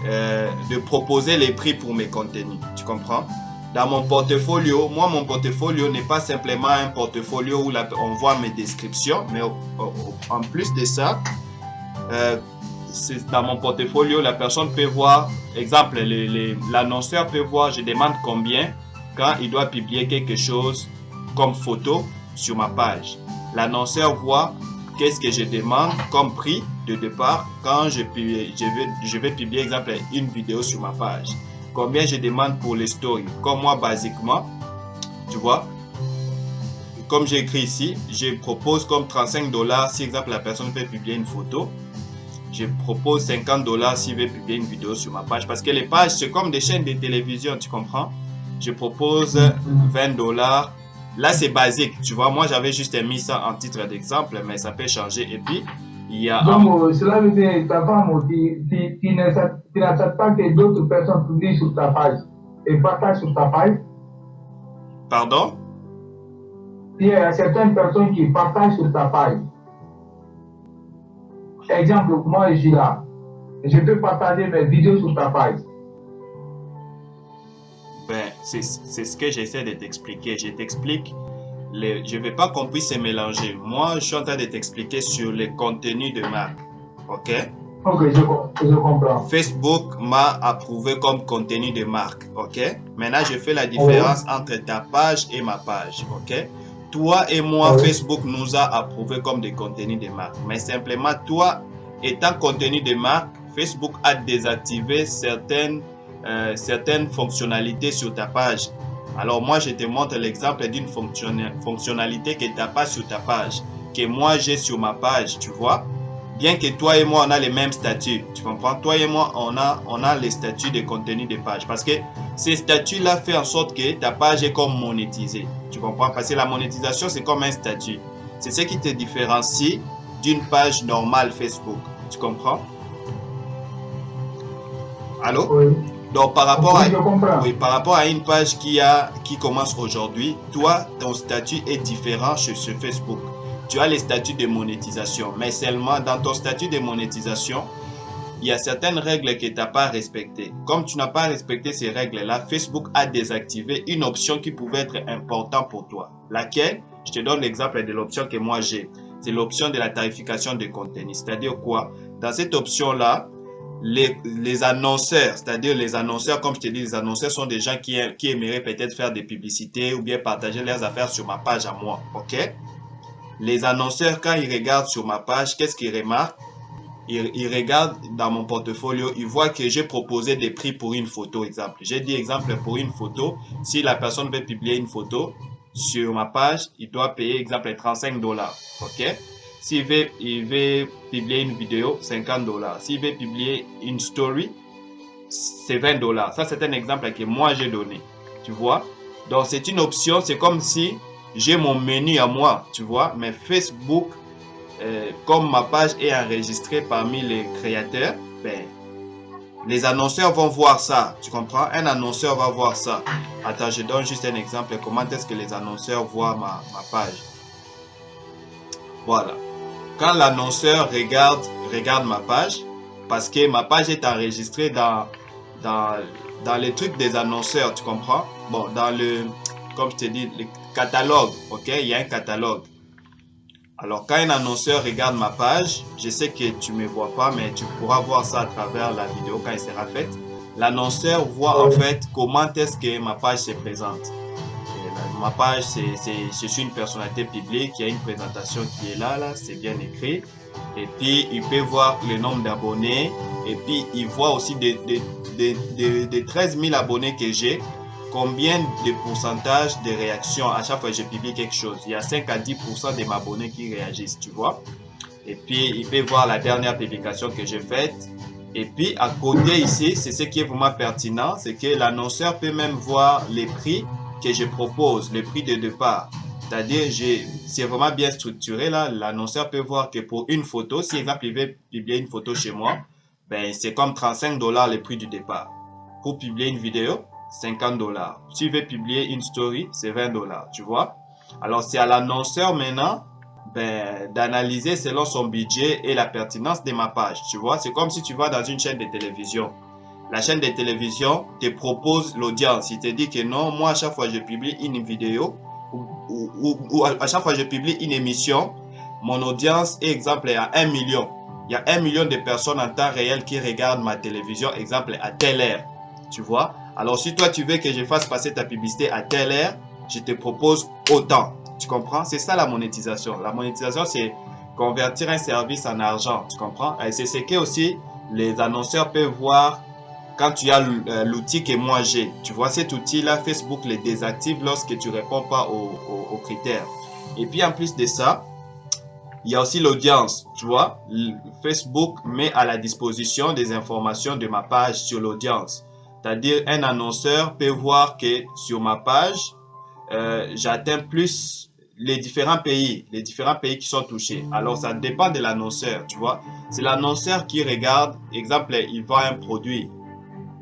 de proposer les prix pour mes contenus. Tu comprends? Dans mon portfolio, moi, mon portfolio n'est pas simplement un portfolio où on voit mes descriptions, mais en plus de ça, dans mon portfolio, la personne peut voir, exemple, l'annonceur peut voir, je demande combien quand il doit publier quelque chose comme photo sur ma page. L'annonceur voit qu'est-ce que je demande comme prix de départ quand je vais publier, exemple, une vidéo sur ma page. Combien je demande pour les stories. Comme moi, basiquement, tu vois, comme j'ai écrit ici, je propose comme $35 si, exemple, la personne veut publier une photo. Je propose $50 s'il veut publier une vidéo sur ma page. Parce que les pages, c'est comme des chaînes de télévision, tu comprends? Je propose $20. Là, c'est basique, tu vois. Moi, j'avais juste mis ça en titre d'exemple, mais ça peut changer. Et puis, il y a... Donc, cela veut dire, ta femme, tu n'acceptes pas que d'autres personnes publient sur ta page et partagent sur ta page? Pardon? Il y a certaines personnes qui partagent sur ta page. Exemple, moi, je suis là. Je peux partager mes vidéos sur ta page. Ben, c'est ce que j'essaie de t'expliquer. Je t'explique. Je ne veux pas qu'on puisse se mélanger. Moi, je suis en train de t'expliquer sur les contenus de marque. OK? Ok, je comprends. Facebook m'a approuvé comme contenu de marque. OK? Maintenant, je fais la différence entre ta page et ma page. OK? Toi et moi, Facebook nous a approuvé comme des contenus de marque. Mais simplement, toi, étant contenu de marque, Facebook a désactivé certaines fonctionnalités sur ta page. Alors moi, je te montre l'exemple d'une fonctionnalité que tu n'as pas sur ta page, que moi j'ai sur ma page, tu vois. Bien que toi et moi, on a les mêmes statuts, tu comprends? Toi et moi, on a les statuts de contenu de page. Parce que ces statuts-là font en sorte que ta page est comme monétisée. Tu comprends? Parce que la monétisation, c'est comme un statut. C'est ce qui te différencie d'une page normale Facebook. Tu comprends? Allô? Oui. Donc, par rapport oui, par rapport à une page qui commence aujourd'hui, toi, ton statut est différent sur Facebook. Tu as les statuts de monétisation, mais seulement dans ton statut de monétisation, il y a certaines règles que tu n'as pas respectées. Comme tu n'as pas respecté ces règles-là, Facebook a désactivé une option qui pouvait être importante pour toi. Laquelle? Je te donne l'exemple de l'option que moi j'ai. C'est l'option de la tarification de contenu. C'est-à-dire quoi? Dans cette option-là, les annonceurs, c'est-à-dire les annonceurs, comme je te dis, les annonceurs sont des gens qui aimeraient peut-être faire des publicités ou bien partager leurs affaires sur ma page à moi, ok? Les annonceurs, quand ils regardent sur ma page, qu'est-ce qu'ils remarquent? Ils regardent dans mon portfolio, ils voient que j'ai proposé des prix pour une photo, exemple. J'ai dit exemple pour une photo, si la personne veut publier une photo sur ma page, il doit payer exemple $35, ok? S'il veut publier une vidéo, $50. S'il veut publier une story, c'est $20. Ça, c'est un exemple que moi, j'ai donné. Tu vois? Donc, c'est une option. C'est comme si j'ai mon menu à moi, tu vois? Mais Facebook comme ma page est enregistrée parmi les créateurs, ben, les annonceurs vont voir ça, tu comprends? Un annonceur va voir ça. Attends, je donne juste un exemple. Comment est-ce que les annonceurs voient ma page? Voilà. Quand l'annonceur regarde ma page, parce que ma page est enregistrée dans les trucs des annonceurs, tu comprends? Bon, dans le, comme je te dis, le catalogue, ok? Il y a un catalogue. Alors, quand un annonceur regarde ma page, je sais que tu ne me vois pas, mais tu pourras voir ça à travers la vidéo quand elle sera faite. L'annonceur voit en fait comment est-ce que ma page se présente. Ma page, je suis une personnalité publique, il y a une présentation qui est là, c'est bien écrit. Et puis, il peut voir le nombre d'abonnés. Et puis, il voit aussi des 13 000 abonnés que j'ai. Combien de pourcentage de réactions à chaque fois que je publie quelque chose. Il y a 5 à 10% de mes abonnés qui réagissent, tu vois. Et puis, il peut voir la dernière publication que j'ai faite. Et puis, à côté ici, c'est ce qui est vraiment pertinent, c'est que l'annonceur peut même voir les prix que je propose, les prix de départ. C'est-à-dire, c'est vraiment bien structuré là. L'annonceur peut voir que pour une photo, si exemple, il veut publier une photo chez moi, ben, c'est comme 35 $ le prix du départ. Pour publier une vidéo, 50 $. Si tu veux publier une story, c'est 20 $, tu vois. Alors, c'est à l'annonceur maintenant d'analyser selon son budget et la pertinence de ma page, tu vois. C'est comme si tu vas dans une chaîne de télévision. La chaîne de télévision te propose l'audience. Il te dit que non, moi, à chaque fois que je publie une vidéo ou à chaque fois que je publie une émission, mon audience, exemple, est à 1 million. Il y a 1 million de personnes en temps réel qui regardent ma télévision, exemple, à telle heure, tu vois. Alors, si toi, tu veux que je fasse passer ta publicité à telle heure, je te propose autant. Tu comprends? C'est ça la monétisation. La monétisation, c'est convertir un service en argent. Tu comprends? Et c'est ce que aussi les annonceurs peuvent voir quand tu as l'outil que moi j'ai. Tu vois, cet outil-là, Facebook le désactive lorsque tu ne réponds pas aux critères. Et puis, en plus de ça, il y a aussi l'audience. Tu vois, Facebook met à la disposition des informations de ma page sur l'audience. C'est-à-dire, un annonceur peut voir que sur ma page, j'atteins plus les différents pays qui sont touchés. Alors, ça dépend de l'annonceur, tu vois. C'est l'annonceur qui regarde, exemple, il vend un produit.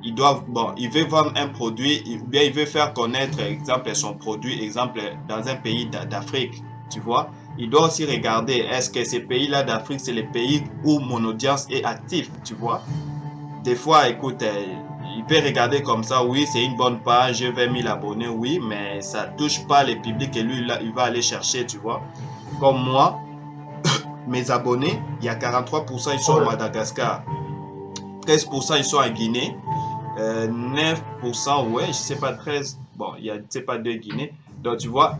Il veut vendre un produit, ou bien il veut faire connaître, exemple, son produit, exemple, dans un pays d'Afrique, tu vois. Il doit aussi regarder, est-ce que ces pays-là d'Afrique, c'est les pays où mon audience est active, tu vois. Des fois, écoute, il peut regarder comme ça, oui, c'est une bonne page, j'ai 20 000 abonnés, oui, mais ça touche pas les publics que lui, là, il va aller chercher, tu vois. Comme moi, mes abonnés, il y a 43%, ils sont au Madagascar, 13% ils sont en Guinée, 9%, ouais, je sais pas, 13, bon, il y a, je sais pas, 2 Guinée. Donc, tu vois,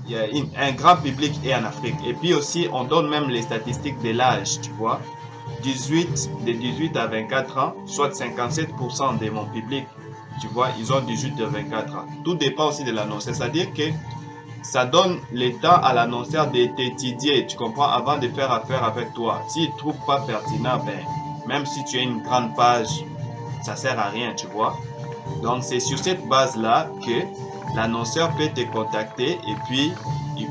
il y a un grand public est en Afrique. Et puis aussi, on donne même les statistiques de l'âge, tu vois. De 18 à 24 ans, soit 57% de mon public, tu vois, ils ont 18 à 24 ans. Tout dépend aussi de l'annonceur. C'est-à-dire que ça donne le temps à l'annonceur de t'étudier, tu comprends, avant de faire affaire avec toi. S'il ne trouve pas pertinent, ben, même si tu as une grande page, ça sert à rien, tu vois. Donc, c'est sur cette base-là que l'annonceur peut te contacter et puis il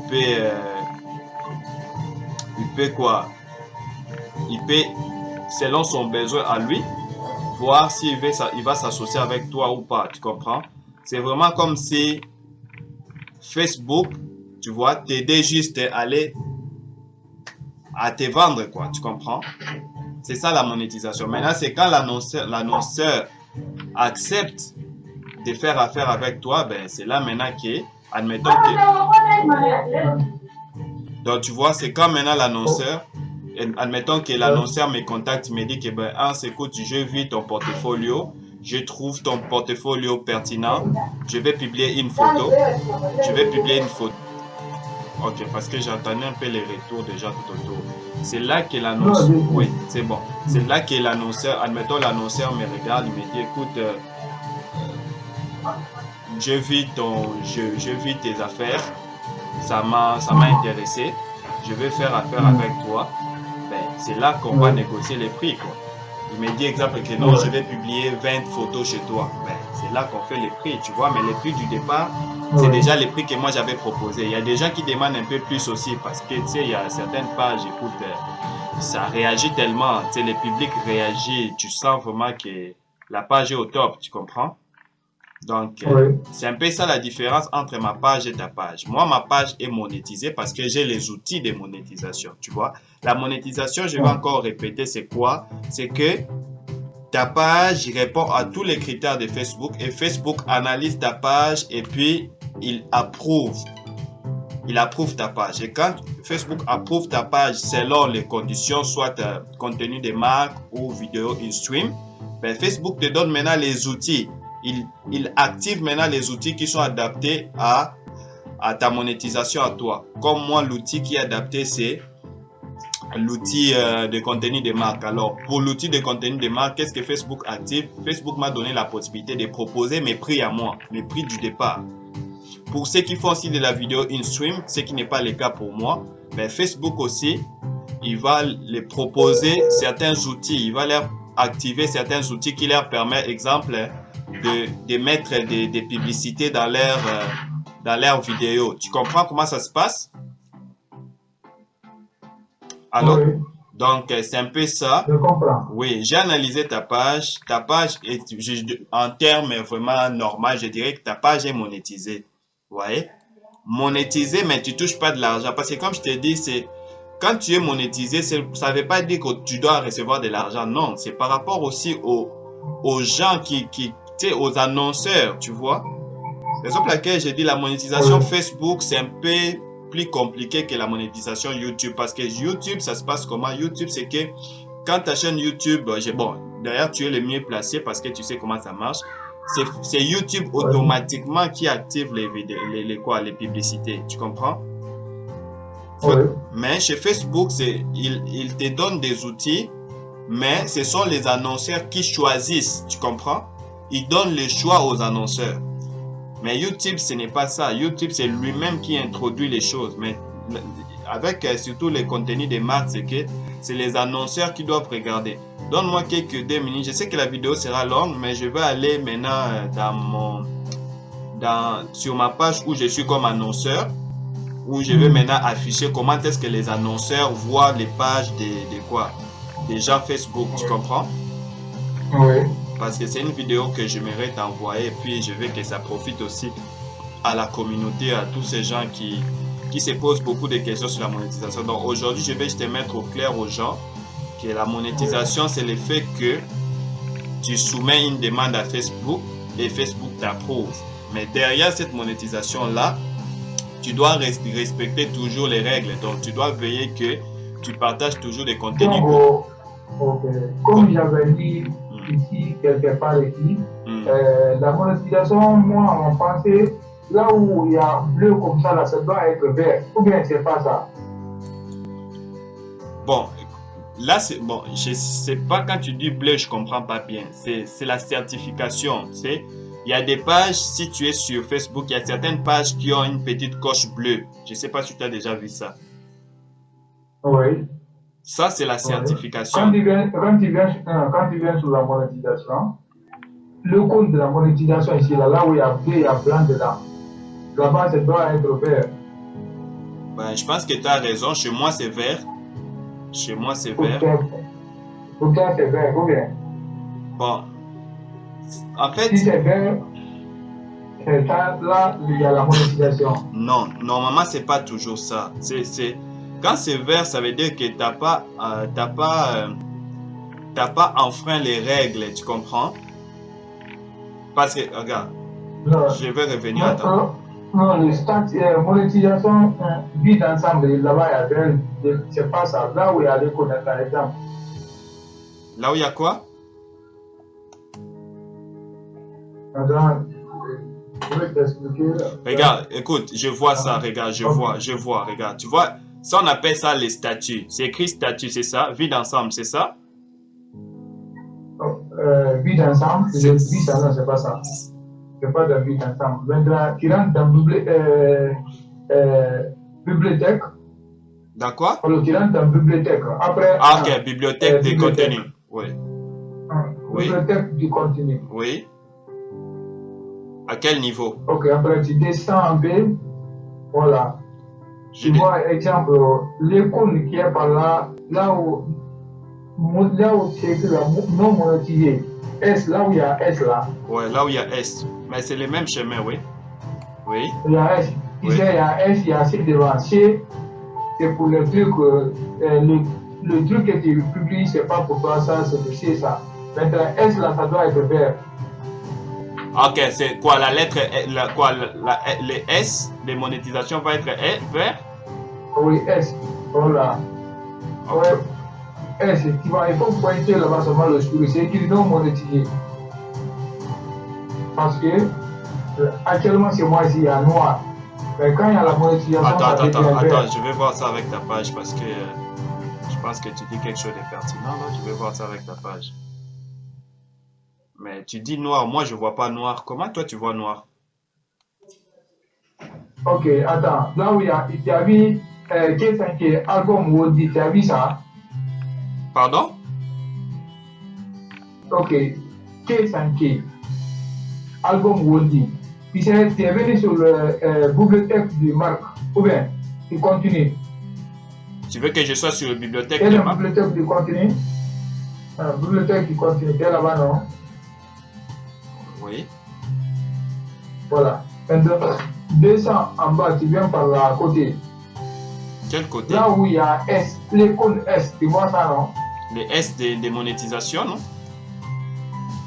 peut quoi? Il peut, selon son besoin à lui, voir s'il va s'associer avec toi ou pas, tu comprends? C'est vraiment comme si Facebook, tu vois, t'aidait juste à aller à te vendre, quoi, tu comprends? C'est ça la monétisation. Maintenant, c'est quand l'annonceur accepte de faire affaire avec toi, ben c'est là maintenant que, admettons que, donc tu vois, c'est quand maintenant l'annonceur, admettons que l'annonceur me contacte, me dit que ben, écoute, je vis ton portfolio, je trouve ton portfolio pertinent, je vais publier une photo, Ok, parce que j'entendais un peu les retours déjà tout autour. C'est là que l'annonceur, oui, c'est bon. C'est là que l'annonceur, admettons l'annonceur me regarde, il me dit, écoute, je vis tes affaires, ça m'a intéressé, je vais faire affaire avec toi. Ben, c'est là qu'on va négocier les prix, quoi. Il me dit exemple que non, je vais publier 20 photos chez toi. Ben, C'est là qu'on fait les prix, tu vois. Mais les prix du départ, c'est déjà les prix que moi j'avais proposé. Il y a des gens qui demandent un peu plus aussi parce que, tu sais, il y a certaines pages, écoute, ça réagit tellement, tu sais, le public réagit. Tu sens vraiment que la page est au top, tu comprends? Donc, c'est un peu ça la différence entre ma page et ta page. Moi, ma page est monétisée parce que j'ai les outils de monétisation, tu vois. La monétisation, je vais encore répéter, c'est quoi? C'est que ta page répond à tous les critères de Facebook et Facebook analyse ta page et puis il approuve ta page. Et quand Facebook approuve ta page selon les conditions, soit contenu de marque ou vidéo in stream, ben Facebook te donne maintenant les outils. Il active maintenant les outils qui sont adaptés à ta monétisation à toi. Comme moi, l'outil qui est adapté, c'est l'outil de contenu de marque. Alors, pour l'outil de contenu de marque, qu'est-ce que Facebook active? Facebook m'a donné la possibilité de proposer mes prix à moi, mes prix du départ. Pour ceux qui font aussi de la vidéo in stream, ce qui n'est pas le cas pour moi, mais Facebook aussi, il va les proposer certains outils. Il va leur activer certains outils qui leur permettent, exemple, de mettre des publicités dans leur vidéo. Tu comprends comment ça se passe? Alors, donc, c'est un peu ça. Je comprends. Oui, j'ai analysé ta page. Ta page est, en termes vraiment normaux, je dirais que ta page est monétisée. Vous voyez? Monétisée, mais tu touches pas de l'argent. Parce que comme je t'ai dit, c'est quand tu es monétisé, ça ne veut pas dire que tu dois recevoir de l'argent. Non, c'est par rapport aussi aux gens tu sais, aux annonceurs, tu vois. Raison pour laquelle j'ai dit la monétisation Facebook, c'est un peu plus compliqué que la monétisation YouTube. Parce que YouTube, ça se passe comment? YouTube, c'est que quand ta chaîne YouTube, bon, d'ailleurs, tu es le mieux placé parce que tu sais comment ça marche. C'est YouTube automatiquement qui active les publicités. Tu comprends? Mais chez Facebook, il te donne des outils, mais ce sont les annonceurs qui choisissent. Tu comprends? Ils donnent le choix aux annonceurs. Mais YouTube, ce n'est pas ça. YouTube, c'est lui-même qui introduit les choses. Mais avec surtout les contenus des marques, c'est que c'est les annonceurs qui doivent regarder. Donne-moi quelques 2 minutes. Je sais que la vidéo sera longue, mais je vais aller maintenant sur ma page où je suis comme annonceur, où je vais maintenant afficher comment est-ce que les annonceurs voient les pages des gens Facebook. Tu comprends? Oui. Parce que c'est une vidéo que j'aimerais t'envoyer et puis je veux que ça profite aussi à la communauté, à tous ces gens qui se posent beaucoup de questions sur la monétisation. Donc aujourd'hui, je vais te mettre au clair aux gens que la monétisation, c'est le fait que tu soumets une demande à Facebook et Facebook t'approuve. Mais derrière cette monétisation-là, tu dois respecter toujours les règles. Donc tu dois veiller que tu partages toujours des contenus. Comme j'avais dit ici, quelque part ici, la monétisation, moi, on pensait, là où il y a bleu comme ça, là, ça doit être vert. Ou bien c'est pas ça? Bon, là, je sais pas, quand tu dis bleu, je comprends pas bien. C'est la certification, tu sais. Il y a des pages, si tu es sur Facebook, il y a certaines pages qui ont une petite coche bleue. Je sais pas si tu as déjà vu ça. Oui. Ça, c'est la certification. Quand tu viens sur la monétisation, le compte de la monétisation ici, là où il y a bleu, il y a blanc dedans. Là-bas, ça doit être vert. Ben, je pense que tu as raison. Chez moi, c'est vert. Chez moi, c'est vert. Pour toi, c'est vert, ou bien? Bon. En fait... Si c'est vert, là, il y a la monétisation. Non, normalement, c'est pas toujours ça. Quand c'est vert, ça veut dire que tu n'as pas enfreint les règles, tu comprends? Parce que, regarde, je vais revenir à toi. Non, le statut monétisation vide ensemble, là-bas, il y a c'est pas ça. Là où il y a les connaître, par exemple. Là où il y a quoi? Je vais t'expliquer. Regarde, écoute, je vois ça, regarde, je vois, regarde. Tu vois, ça on appelle ça les statuts. C'est écrit statut, c'est ça? Vide ensemble, c'est ça? Vide ensemble, vide ensemble, c'est pas ça. C'est pas de vide ensemble. Maintenant, tu rentres dans bibliothèque. Dans quoi? Alors, tu rentres dans bibliothèque. Après, ok, bibliothèque de contenu. Oui. Bibliothèque du contenu. Oui. À quel niveau? Ok, après tu descends un peu. Voilà. Tu vois, exemple, l'icône qui est par là, là où c'est écrit là, non monétisé. S, là où il y a S là. Ouais, là où il y a S. Mais c'est le même chemin, oui. Oui. Il y a S. Tu sais, il y a S, il y a C devant. C, c'est pour le truc, le truc que tu publies, c'est pas pour toi ça, c'est le C ça. Maintenant, S là, ça doit être vert. Ok, c'est quoi la lettre, les S de monétisation va être vert? Oui, S. Voilà. Okay. Ouais. S, tu vois, il faut pointer là-bas seulement le sur, c'est écrit non monétisé. Parce que actuellement, c'est moi ici, il y a noir. Mais quand il y a la monétisation, attends, je vais voir ça avec ta page parce que je pense que tu dis quelque chose de pertinent là. Je vais voir ça avec ta page. Mais tu dis noir, moi je vois pas noir. Comment toi tu vois noir? Ok, attends. Là où il y a, tu as vu K5 album Wodi, tu as vu ça? Pardon? Ok, K5 album Wodi. Tu sais, tu es venu sur le bibliothèque du Marc. Ou bien, tu continues. Tu veux que je sois sur la bibliothèque de Marc? Bibliothèque du continu. Bibliothèque du continu, tu es là-bas, non? Oui. Voilà. Maintenant, descends en bas, tu viens par là à côté. Quel côté? Là où il y a S, l'icône S, tu vois ça, non? Les S de monétisation, non?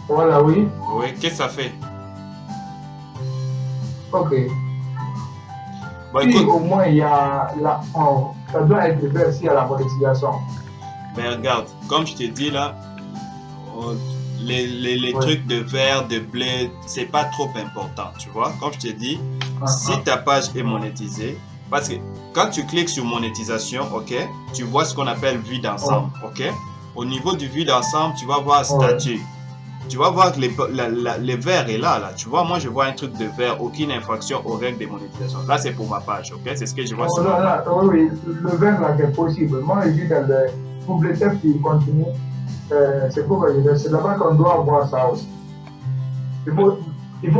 Voilà, oui. Oui, qu'est-ce que ça fait? Ok. Bon, si écoute, au moins il y a la, ça doit être vert s'il y a la monétisation. Mais regarde, comme je te dis là, les trucs de vert, de blé, c'est pas trop important, tu vois. Comme je te dis, si ta page est monétisée, parce que quand tu cliques sur monétisation, ok, tu vois ce qu'on appelle vue d'ensemble, ok. Au niveau du vue d'ensemble, tu vas voir statut. Tu vas voir que les verts est là, tu vois. Moi, je vois un truc de vert, aucune infraction aux règles de monétisation. Là, c'est pour ma page, ok. C'est ce que je vois sur ma page. Oui, le vert là, c'est possible. Moi, je dis dans le bibliothèque qui continue. C'est pour c'est là-bas qu'on doit voir ça aussi. Il faut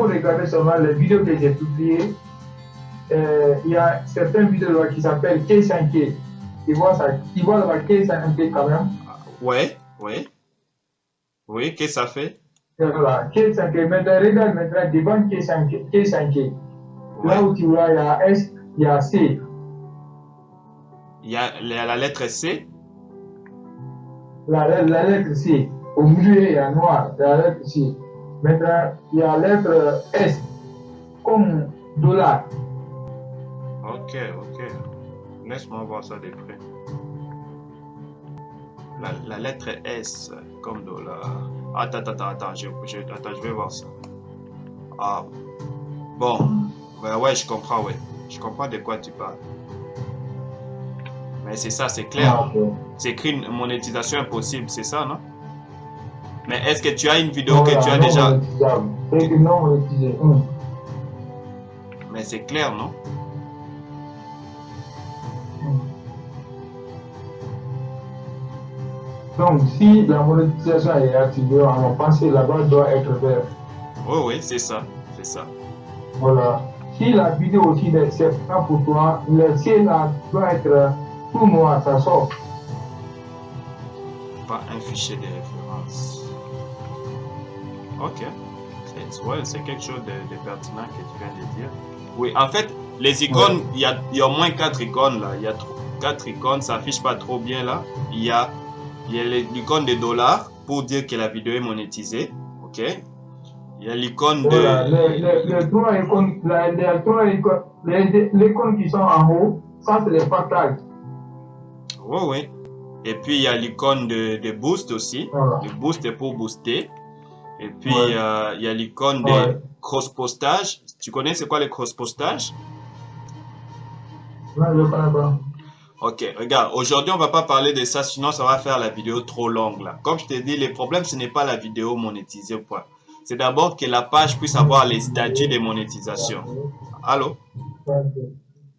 regarder seulement les vidéos que j'ai publiées. Il y a certaines vidéos là qui s'appellent K5K. Tu vois ça? Tu vois là-bas K5K quand même? Ouais, oui. Oui, qu'est-ce que ça fait? Voilà, K5K. Maintenant, regarde maintenant devant K5K. Ouais. Là où tu vois, il y a S, il y a C. Il y a la lettre C. La lettre C. Au milieu, il y a noir, la lettre C. Maintenant, il y a la lettre S, comme dollar. Ok. Laisse-moi voir ça de près. La lettre S, comme dollar. Attends, je vais voir ça. Ah, bon. Ben ouais, je comprends, ouais. Je comprends de quoi tu parles. Mais c'est ça, c'est clair. Ah, okay. C'est écrit une monétisation impossible, c'est ça, non? Mais est-ce que tu as une vidéo que tu as déjà... C'est non monétisé. Mais c'est clair, non? Donc, si la monétisation est activée, on va penser là-bas doit être vert. Oui, c'est ça. Voilà. Si la vidéo aussi c'est pas pour toi, le ciel là doit être tout noir, ça sort. Pas un fichier de référence. Ok. C'est quelque chose de pertinent que tu viens de dire. Oui, en fait, les icônes, il y a au moins 4 icônes là. Il y a 4 icônes, ça affiche pas trop bien là. Il y a l'icône de dollars pour dire que la vidéo est monétisée. Ok. Il y a l'icône de... Voilà, les trois icônes qui sont en haut, ça c'est les partages. Oui. Et puis il y a l'icône de boost aussi. Voilà. Le boost est pour booster. Et puis il y a l'icône de cross-postage. Tu connais c'est quoi le cross-postage? Non, je ne connais pas. Ok, regarde, aujourd'hui on va pas parler de ça, sinon ça va faire la vidéo trop longue là. Comme je t'ai dit, le problème ce n'est pas la vidéo monétisée ou pas. C'est d'abord que la page puisse avoir les statuts de monétisation. Allô?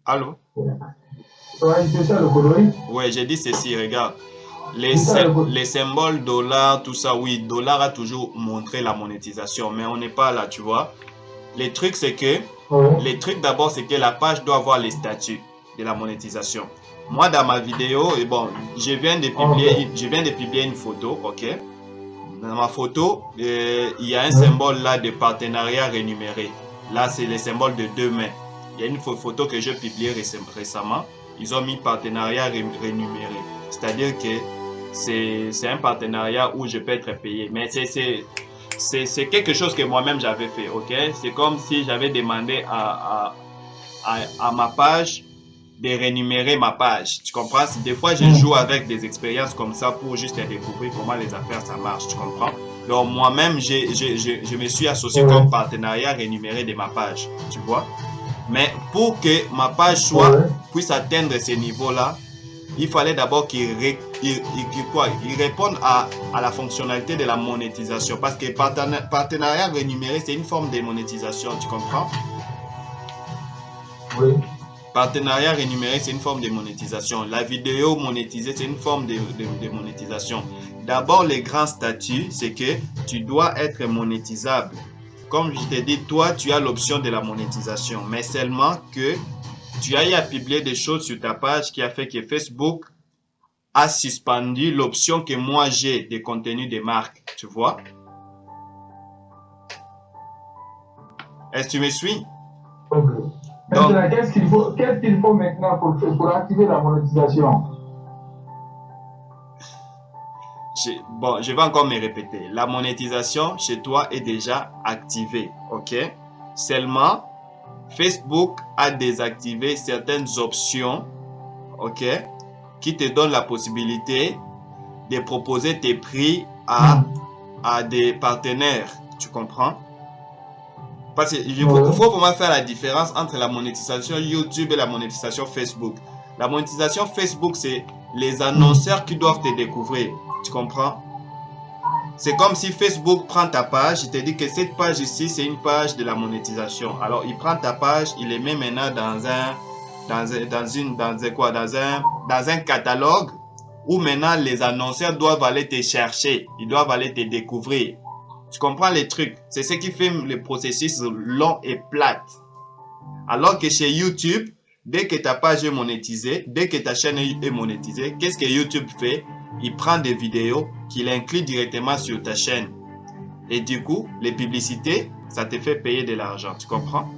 Allô? Ouais, c'est ça le coloris. Ouais, j'ai dit ceci, regarde. Les symboles dollar, tout ça, oui, dollar a toujours montré la monétisation, mais on n'est pas là, tu vois. Les trucs, c'est que, les trucs d'abord, c'est que la page doit avoir les statuts de la monétisation. Moi, dans ma vidéo, et bon, je viens de publier une photo, ok? Dans ma photo, il y a un symbole là de partenariat rémunéré. Là, c'est le symbole de 2 mains. Il y a une photo que j'ai publiée récemment. Ils ont mis partenariat rémunéré. C'est-à-dire que c'est un partenariat où je peux être payé. Mais c'est quelque chose que moi-même j'avais fait, ok? C'est comme si j'avais demandé à ma page de rémunérer ma page. Tu comprends? Des fois, je joue avec des expériences comme ça pour juste découvrir comment les affaires ça marche. Tu comprends? Donc, moi-même, je me suis associé comme partenariat rémunéré de ma page. Tu vois? Mais pour que ma page puisse atteindre ces niveaux-là, il fallait d'abord qu'il réponde à la fonctionnalité de la monétisation. Parce que partenariat rémunéré, c'est une forme de monétisation. Tu comprends? Oui. Partenariat rémunéré, c'est une forme de monétisation. La vidéo monétisée, c'est une forme de monétisation. D'abord, les grands statuts, c'est que tu dois être monétisable. Comme je t'ai dit, toi, tu as l'option de la monétisation, mais seulement que tu as publié des choses sur ta page qui a fait que Facebook a suspendu l'option que moi j'ai des contenus de marque. Tu vois? Est-ce que tu me suis? Ok. Donc, qu'est-ce qu'il faut maintenant pour activer la monétisation? Je vais encore me répéter. La monétisation chez toi est déjà activée, ok? Seulement, Facebook a désactivé certaines options, ok? Qui te donnent la possibilité de proposer tes prix à des partenaires. Tu comprends? Parce qu'il faut vraiment faire la différence entre la monétisation YouTube et la monétisation Facebook. La monétisation Facebook, c'est les annonceurs qui doivent te découvrir. Tu comprends? C'est comme si Facebook prend ta page, il te dit que cette page ici, c'est une page de la monétisation. Alors, il prend ta page, il les met maintenant dans un catalogue où maintenant les annonceurs doivent aller te chercher, ils doivent aller te découvrir. Tu comprends les trucs? C'est ce qui fait le processus long et plate. Alors que chez YouTube, dès que ta page est monétisée, dès que ta chaîne est monétisée, qu'est-ce que YouTube fait? Il prend des vidéos qu'il inclut directement sur ta chaîne. Et du coup, les publicités, ça te fait payer de l'argent. Tu comprends?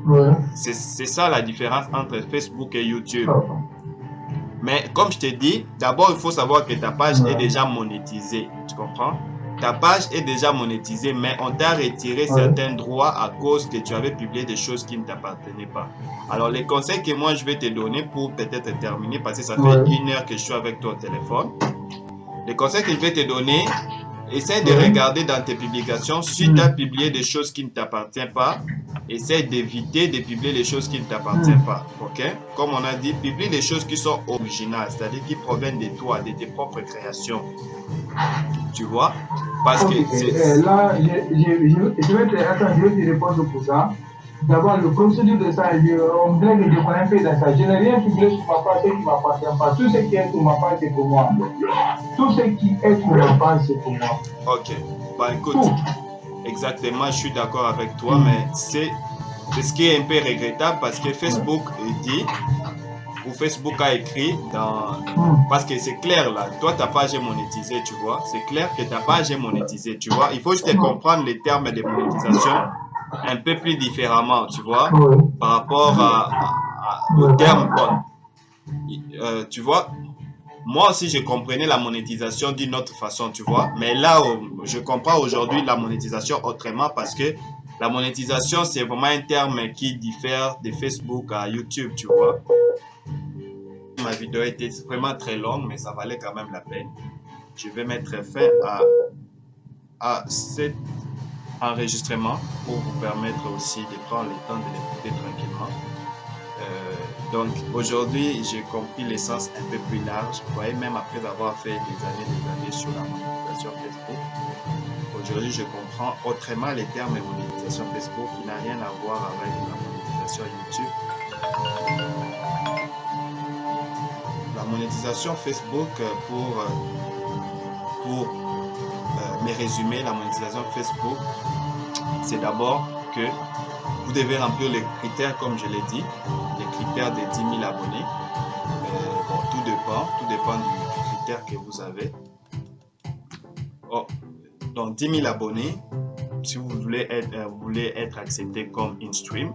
Ouais. C'est ça la différence entre Facebook et YouTube. Mais comme je t'ai dit, d'abord, il faut savoir que ta page est déjà monétisée. Tu comprends? Ta page est déjà monétisée, mais on t'a retiré certains droits à cause que tu avais publié des choses qui ne t'appartenaient pas. Alors, les conseils que moi, je vais te donner pour peut-être terminer, parce que ça fait 1 heure que je suis avec toi au téléphone. Les conseils que je vais te donner, essaie de regarder dans tes publications si tu as publié des choses qui ne t'appartiennent pas. Essaie d'éviter de publier les choses qui ne t'appartiennent pas. Ok? Comme on a dit, publie les choses qui sont originales, c'est-à-dire qui proviennent de toi, de tes propres créations. Tu vois? Parce que là, je vais te répondre pour ça. D'abord, le procédure de ça, on dirait que je connais un peu dans ça. Je n'ai rien publié sur ma page, ce qui ne m'appartient pas. Tout ce qui est sur ma page, c'est pour moi. Tout ce qui est sur ma page, c'est pour moi. Ok. Bah écoute, exactement, je suis d'accord avec toi, mais c'est ce qui est un peu regrettable parce que Facebook dit, ou Facebook a écrit parce que c'est clair là, toi ta page est monétisée, tu vois, c'est clair que ta page est monétisée, tu vois, il faut juste comprendre les termes de monétisation un peu plus différemment, tu vois, par rapport au terme, tu vois. Moi aussi, je comprenais la monétisation d'une autre façon, tu vois. Mais là, je comprends aujourd'hui la monétisation autrement parce que la monétisation, c'est vraiment un terme qui diffère de Facebook à YouTube, tu vois. Ma vidéo était vraiment très longue, mais ça valait quand même la peine. Je vais mettre fin à cet enregistrement pour vous permettre aussi de prendre le temps de l'écouter tranquillement. Donc aujourd'hui, j'ai compris l'essence un peu plus large. Vous voyez, même après avoir fait des années sur la monétisation Facebook, aujourd'hui je comprends autrement les termes de monétisation Facebook qui n'a rien à voir avec la monétisation YouTube. La monétisation Facebook, pour me résumer, la monétisation Facebook, c'est d'abord que vous devez remplir les critères, comme je l'ai dit, les critères des 10 000 abonnés. Bon, tout dépend du critère que vous avez. Oh, donc 10 000 abonnés, si vous voulez être accepté comme InStream,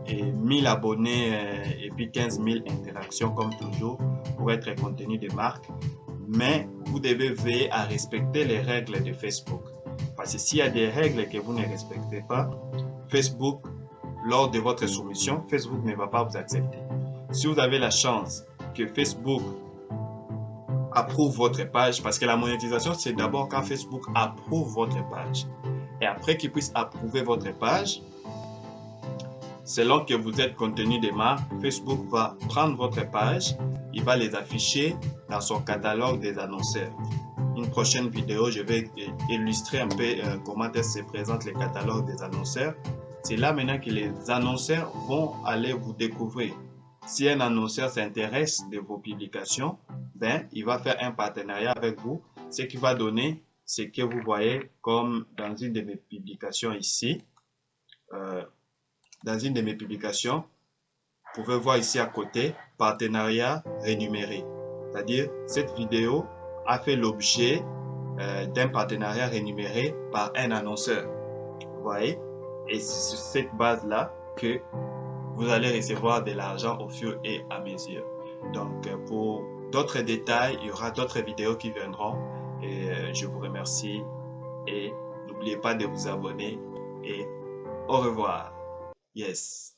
et 1000 abonnés et puis 15 000 interactions comme toujours pour être contenu de marque. Mais vous devez veiller à respecter les règles de Facebook. Parce que s'il y a des règles que vous ne respectez pas, Facebook, lors de votre soumission, Facebook ne va pas vous accepter. Si vous avez la chance que Facebook approuve votre page, parce que la monétisation, c'est d'abord quand Facebook approuve votre page. Et après qu'il puisse approuver votre page, selon que vous êtes contenu de marque, Facebook va prendre votre page, il va les afficher dans son catalogue des annonceurs. Une prochaine vidéo, je vais illustrer un peu comment se présentent les catalogues des annonceurs. C'est là maintenant que les annonceurs vont aller vous découvrir. Si un annonceur s'intéresse de vos publications, ben, il va faire un partenariat avec vous, ce qui va donner ce que vous voyez comme dans une de mes publications ici. Dans une de mes publications, vous pouvez voir ici à côté, partenariat rémunéré. C'est-à-dire, cette vidéo a fait l'objet d'un partenariat rémunéré par un annonceur. Vous voyez? Et c'est sur cette base-là que vous allez recevoir de l'argent au fur et à mesure. Donc, pour d'autres détails, il y aura d'autres vidéos qui viendront. Et je vous remercie. Et n'oubliez pas de vous abonner. Et au revoir. Yes.